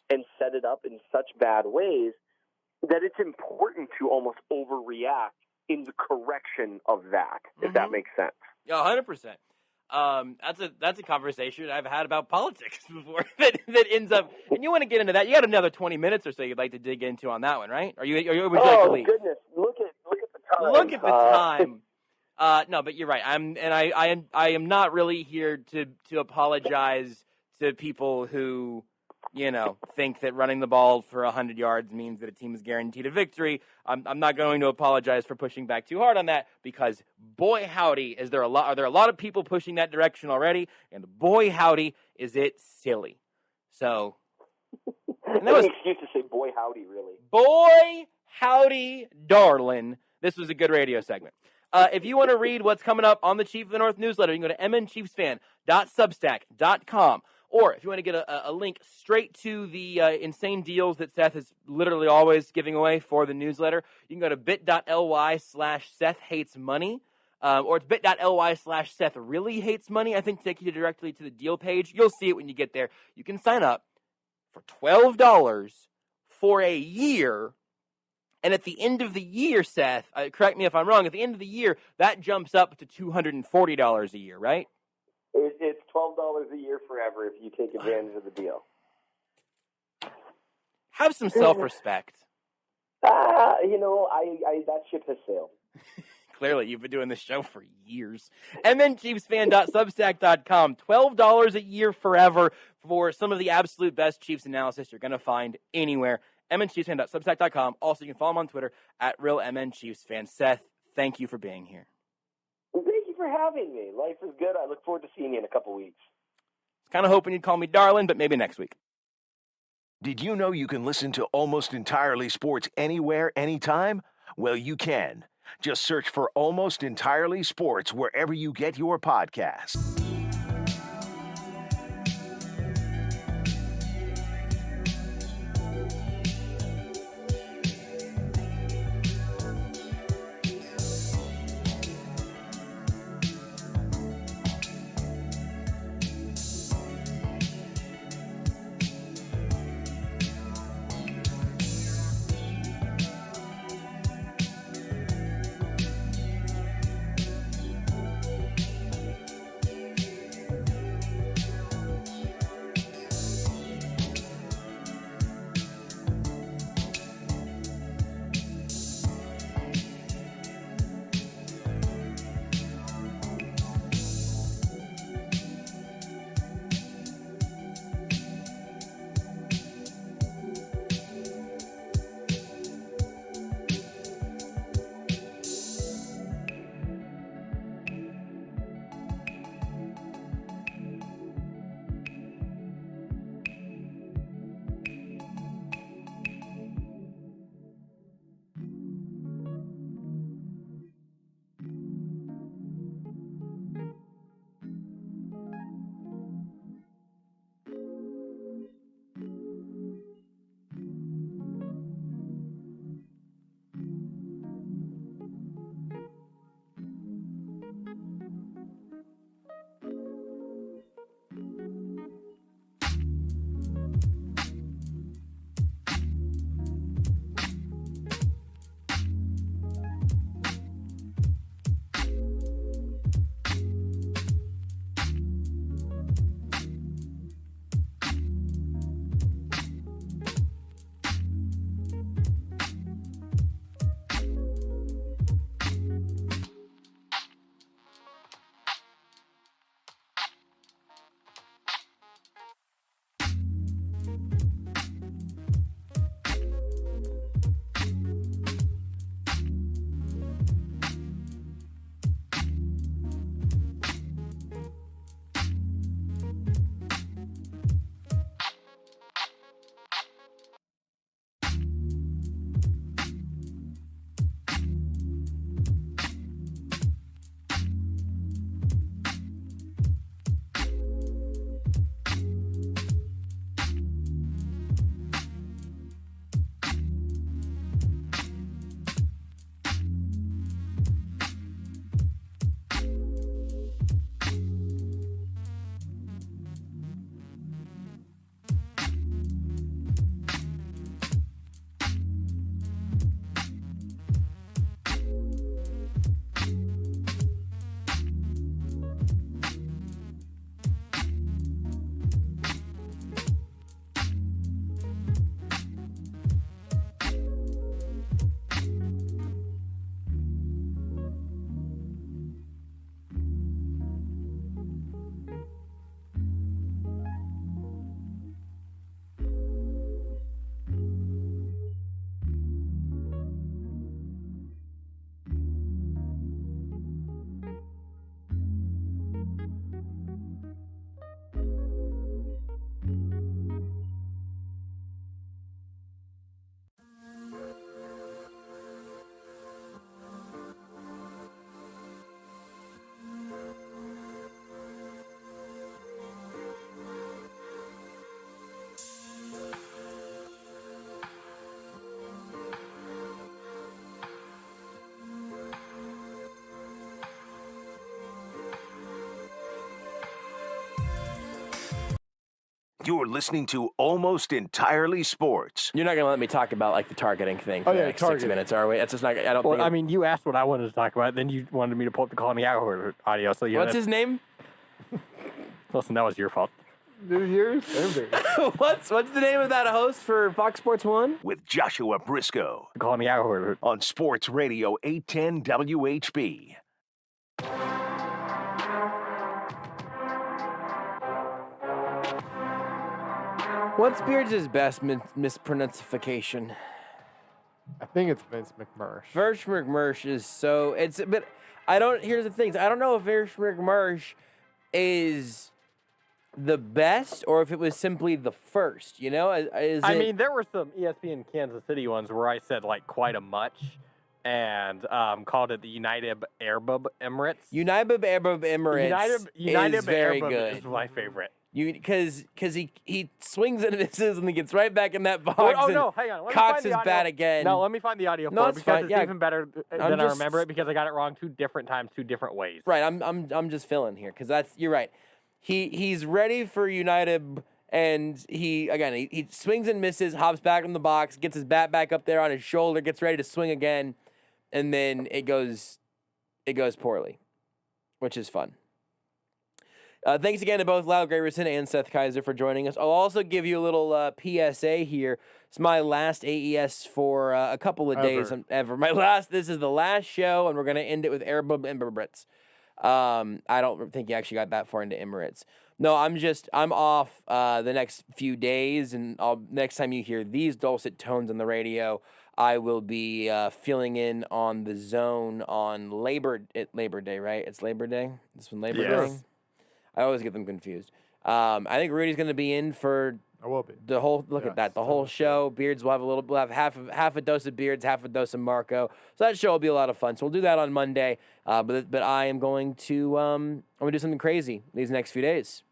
J: and set it up in such bad ways that it's important to almost overreact in the correction of that, if that makes sense.
E: Yeah, 100%. That's a conversation I've had about politics before that ends up, and you want to get into that. You got another 20 minutes or so you'd like to dig into on that one, right? Would you like to leave?
J: Goodness, look at the time.
E: Look at the time. No, but you're right. I am not really here to apologize to people who, think that running the ball for 100 yards means that a team is guaranteed a victory. I'm not going to apologize for pushing back too hard on that, because boy howdy, are there a lot of people pushing that direction already, and boy howdy is it silly. So
J: that was an excuse to say boy howdy, really.
E: Boy howdy, darling. This was a good radio segment. If you want to read what's coming up on the Chief of the North newsletter, you can go to mnchiefsfan.substack.com. Or if you want to get a link straight to the insane deals that Seth is literally always giving away for the newsletter, you can go to bit.ly/SethHatesMoney. Or it's bit.ly/SethReallyHatesMoney. I think take you directly to the deal page. You'll see it when you get there. You can sign up for $12 for a year. And at the end of the year, Seth, correct me if I'm wrong, at the end of the year, that jumps up to $240 a year, right?
J: It's $12 a year forever if you take advantage of the deal.
E: Have some self-respect.
J: That ship has sailed.
E: Clearly, you've been doing this show for years. mnchiefsfan.substack.com. $12 a year forever for some of the absolute best Chiefs analysis you're going to find anywhere. mnchiefsfan.substack.com. Also, you can follow him on Twitter at RealMNChiefsFan. Seth, thank you for being here.
J: Thank you for having me. Life is good. I look forward to seeing you in a couple weeks.
E: I was kind of hoping you'd call me darling, but maybe next week.
D: Did you know you can listen to Almost Entirely Sports anywhere, anytime? Well, you can. Just search for Almost Entirely Sports wherever you get your podcasts. You're listening to Almost Entirely Sports.
E: You're not going to let me talk about like the targeting thing for the next 6 minutes, are we? That's just not. I don't think.
F: I mean, you asked what I wanted to talk about, then you wanted me to pull up the Call Me Arrowhead audio. So
E: What's his name?
F: Listen, that was your fault.
G: New Year's?
E: What's the name of that host for Fox Sports 1?
D: With Joshua Brisco.
F: Call Me Arrowhead.
D: On Sports Radio 810 WHB.
E: What's Beards' best mispronunciation?
G: I think it's Vince McMursh.
E: Vince McMursh is so but here's the thing. I don't know if Vince McMursh is the best or if it was simply the first, you know?
F: I mean, there were some ESPN Kansas City ones where I said like quite a much and called it the United Arab Emirates.
E: United Arab Emirates
F: United
E: is very
F: Arab
E: good.
F: is my favorite.
E: Because he swings and misses and he gets right back in that box.
F: Oh,
E: and
F: no, hang on.
E: cocks his bat again.
F: No, let me find the audio
E: No,
F: for it
E: it's
F: because
E: fine.
F: it's
E: Yeah.
F: even better than I remember it because I got it wrong 2 different times, 2 different ways.
E: Right, I'm just filling here because you're right. He's ready for United and he swings and misses, hops back in the box, gets his bat back up there on his shoulder, gets ready to swing again, and then it goes poorly, which is fun. Thanks again to both Lyle Graversen and Seth Keysor for joining us. I'll also give you a little PSA here. It's my last AES for a couple of days ever. This is the last show, and we're going to end it with Arab Emirates. I don't think you actually got that far into Emirates. No, I'm off the next few days, and next time you hear these dulcet tones on the radio, I will be filling in on the zone on Labor Day, right? It's Labor Day? This one Labor Day? I always get them confused. I think Rudy's going to be in for the whole. Look at that, the whole show. Beards will have we'll have half a dose of Beards, half a dose of Marco. So that show will be a lot of fun. So we'll do that on Monday. But I am going to I'm going to do something crazy these next few days.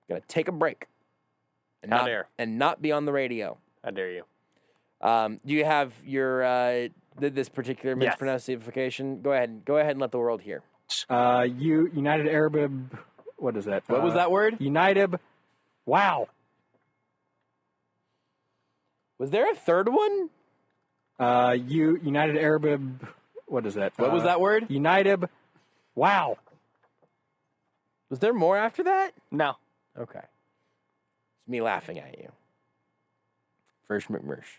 E: I'm going to take a break and not be on the radio.
F: How dare you?
E: Do you have your this particular mispronunciation? Go ahead and let the world hear.
F: United Arab. What is that?
E: What was that word?
F: United. Wow.
E: Was there a third one?
F: United Arab. What is that?
E: What was that word?
F: United. Wow.
E: Was there more after that?
F: No.
E: Okay. It's me laughing at you. First McMursh.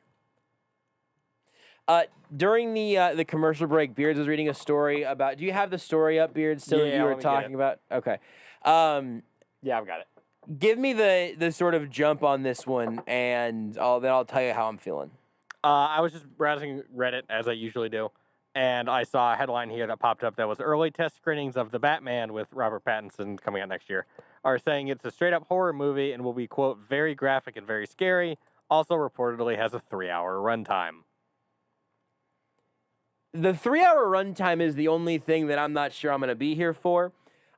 E: During the commercial break, Beards was reading a story about. Do you have the story up, Beards? Still, you were talking about. Okay.
F: Yeah, I've got it.
E: Give me the sort of jump on this one, and then I'll tell you how I'm feeling.
F: I was just browsing Reddit as I usually do, and I saw a headline here that popped up that was early test screenings of The Batman with Robert Pattinson coming out next year are saying it's a straight up horror movie and will be quote very graphic and very scary. Also reportedly has a 3-hour runtime.
E: The 3-hour runtime is the only thing that I'm not sure I'm going to be here for.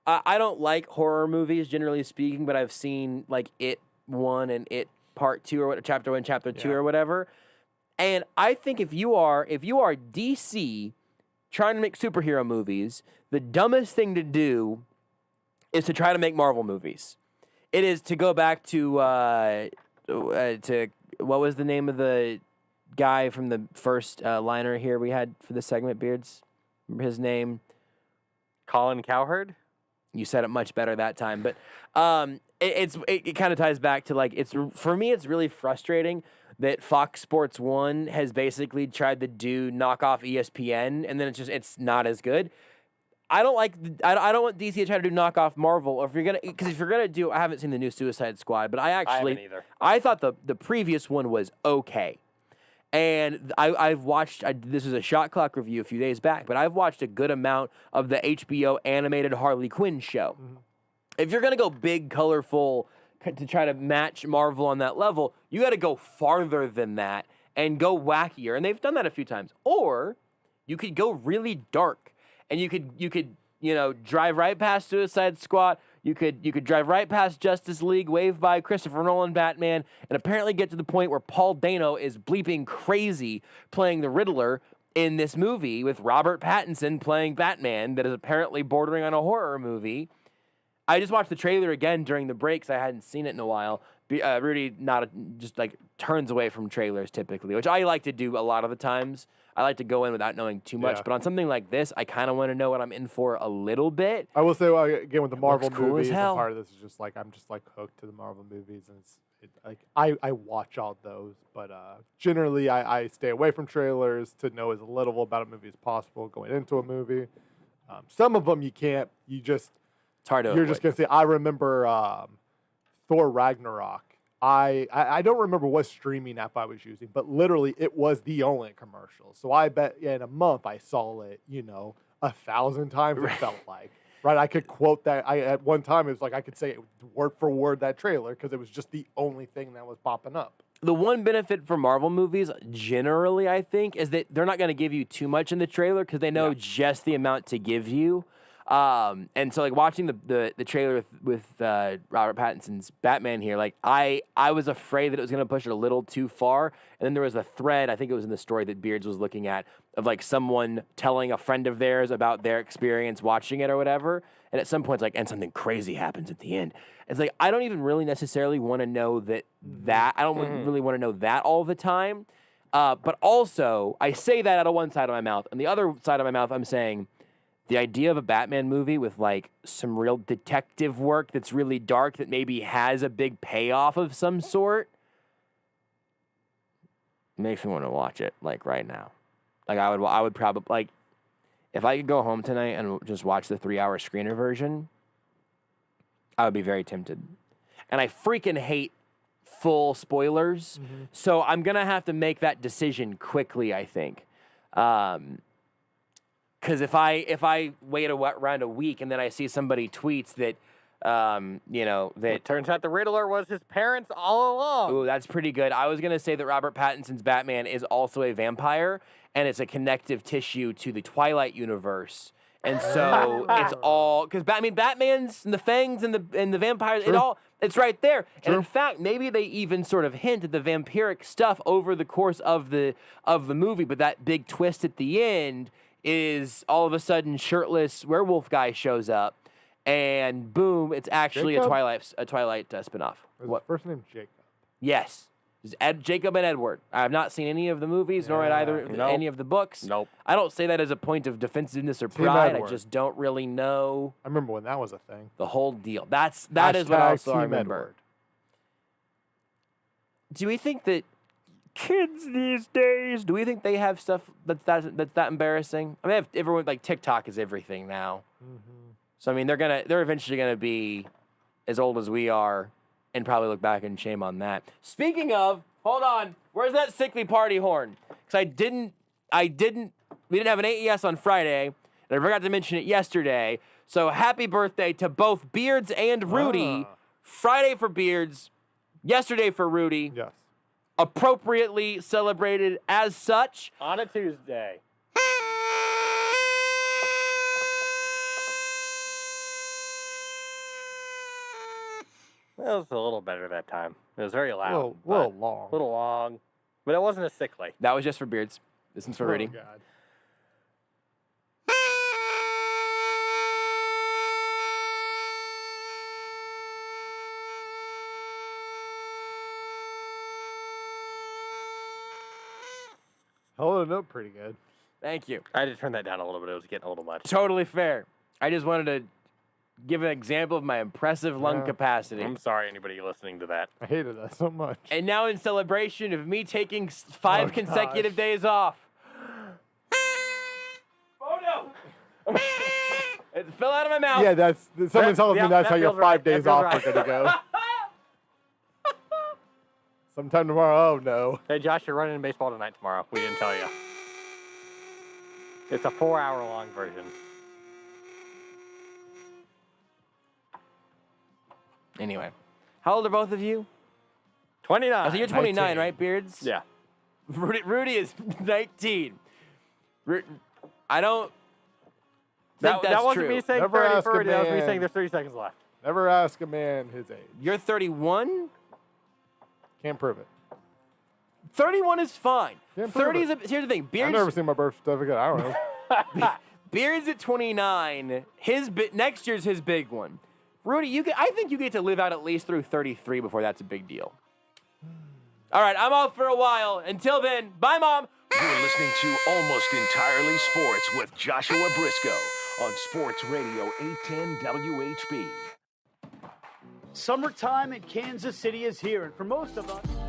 E: I don't like horror movies, generally speaking, but I've seen, like, It 1 and It Part 2 or Chapter 1, Chapter 2 or whatever. And I think if you are DC trying to make superhero movies, the dumbest thing to do is to try to make Marvel movies. It is to go back to what was the name of the guy from the first liner here we had for this segment, Beards? Remember his name?
F: Colin Cowherd?
E: You said it much better that time. But it kind of ties back to, like, for me, it's really frustrating that Fox Sports 1 has basically tried to do knockoff ESPN, and then it's not as good. I don't want DC to try to do knockoff Marvel, or if you're gonna do, I haven't seen the new Suicide Squad, but I haven't either. I thought the previous one was okay. And I've watched, this was a Shot Clock review a few days back, but I've watched a good amount of the HBO animated Harley Quinn show. Mm-hmm. If you're going to go big, colorful, to try to match Marvel on that level, you got to go farther than that and go wackier. And they've done that a few times. Or you could go really dark, and you could drive right past Suicide Squad. You could drive right past Justice League, wave by Christopher Nolan Batman, and apparently get to the point where Paul Dano is bleeping crazy playing the Riddler in this movie with Robert Pattinson playing Batman that is apparently bordering on a horror movie. I just watched the trailer again during the break because I hadn't seen it in a while. Rudy just like turns away from trailers typically, which I like to do a lot of the times. I like to go in without knowing too much, but on something like this, I kind of want to know what I'm in for a little bit.
G: I will say again with the Marvel
E: cool
G: movies,
E: as hell.
G: and part of this is just like I'm just like hooked to the Marvel movies, and I watch all those, but generally I stay away from trailers to know as little about a movie as possible going into a movie. Some of them you can't. It's
E: hard to.
G: You're just gonna say. I remember Thor Ragnarok. I don't remember what streaming app I was using, but literally it was the only commercial. So I bet in a month I saw it, 1,000 times. It felt like, right? I could quote that. At one time it was like I could say it word for word that trailer because it was just the only thing that was popping up.
E: The one benefit for Marvel movies, generally, I think, is that they're not going to give you too much in the trailer because they know just the amount to give you. And so, like, watching the trailer with Robert Pattinson's Batman here, like, I was afraid that it was going to push it a little too far. And then there was a thread, I think it was in the story that Beards was looking at, of, like, someone telling a friend of theirs about their experience watching it or whatever. And at some point, it's like, and something crazy happens at the end. It's like, I don't even really necessarily want to know that. I don't really want to know that all the time. But also, I say that out of one side of my mouth. And the other side of my mouth, I'm saying, the idea of a Batman movie with, like, some real detective work that's really dark that maybe has a big payoff of some sort makes me want to watch it, like, right now. Like, I would probably, like, if I could go home tonight and just watch the 3-hour screener version, I would be very tempted. And I freaking hate full spoilers, so I'm going to have to make that decision quickly, I think. Because if I wait around a week and then I see somebody tweets that, that
F: It turns out the Riddler was his parents all along.
E: Ooh, that's pretty good. I was going to say that Robert Pattinson's Batman is also a vampire, and it's a connective tissue to the Twilight universe. And so it's all, because Batman's and the Fangs and the vampires, it's right there. And in fact, maybe they even sort of hint at the vampiric stuff over the course of the movie, but that big twist at the end is all of a sudden shirtless werewolf guy shows up, and boom, it's actually a Twilight spinoff.
G: What first name Jacob?
E: Yes, it's Jacob and Edward. I have not seen any of the movies nor any of the books.
F: Nope.
E: I don't say that as a point of defensiveness or pride.
G: Edward.
E: I just don't really know.
G: I remember when that was a thing.
E: The whole deal. That is what also I remember.
G: Edward.
E: Do we think that kids these days, do we think they have stuff that's that embarrassing? I mean, everyone, like, TikTok is everything now. So I mean, they're eventually gonna be as old as we are and probably look back in shame on that. Speaking of, hold on, where's that sickly party horn? Because we didn't have an AES on Friday, and I forgot to mention it yesterday. So happy birthday to both Beards and Rudy. Friday for Beards, yesterday for Rudy.
G: Yes.
E: Appropriately celebrated as such.
F: On a Tuesday. Well, it was a little better that time. It was very loud.
G: A little long.
F: A little long. But it wasn't as sickly.
E: That was just for Beards. This one's for Rudy.
G: God. Holding it up pretty good.
E: Thank you.
F: I had to turn that down a little bit. It was getting a little much.
E: Totally fair. I just wanted to give an example of my impressive lung capacity.
F: I'm sorry, anybody listening to that.
G: I hated that so much.
E: And now in celebration of me taking 5 consecutive days off. Oh no! It fell out of my mouth.
G: Yeah, someone telling me that's how your
F: feels right.
G: 5 days
F: That feels
G: off are gonna go. Sometime tomorrow. Oh no.
F: Hey, Josh, you're running in baseball tonight tomorrow. We didn't tell you. It's a 4-hour-long version.
E: Anyway, how old are both of you?
F: 29.
E: So you're 29, right, Beards?
F: Yeah.
E: Rudy is 19. I don't think that's
F: that wasn't
E: true.
F: me saying
G: Never
F: 30
G: ask
F: for
G: a
F: Rudy. That was me
G: man.
F: saying there's 30 seconds left.
G: Never ask a man his age.
E: You're 31?
G: Can't prove it.
E: 31 is fine.
G: Can't prove
E: 30
G: it.
E: is here's the thing.
G: I've never seen my birth certificate. I don't know.
E: Beards at 29. Next year's his big one. Rudy, I think you get to live out at least through 33 before that's a big deal. All right, I'm out for a while. Until then, bye, Mom.
D: You're listening to Almost Entirely Sports with Joshua Brisco on Sports Radio 810 WHB.
L: Summertime in Kansas City is here, and for most of us...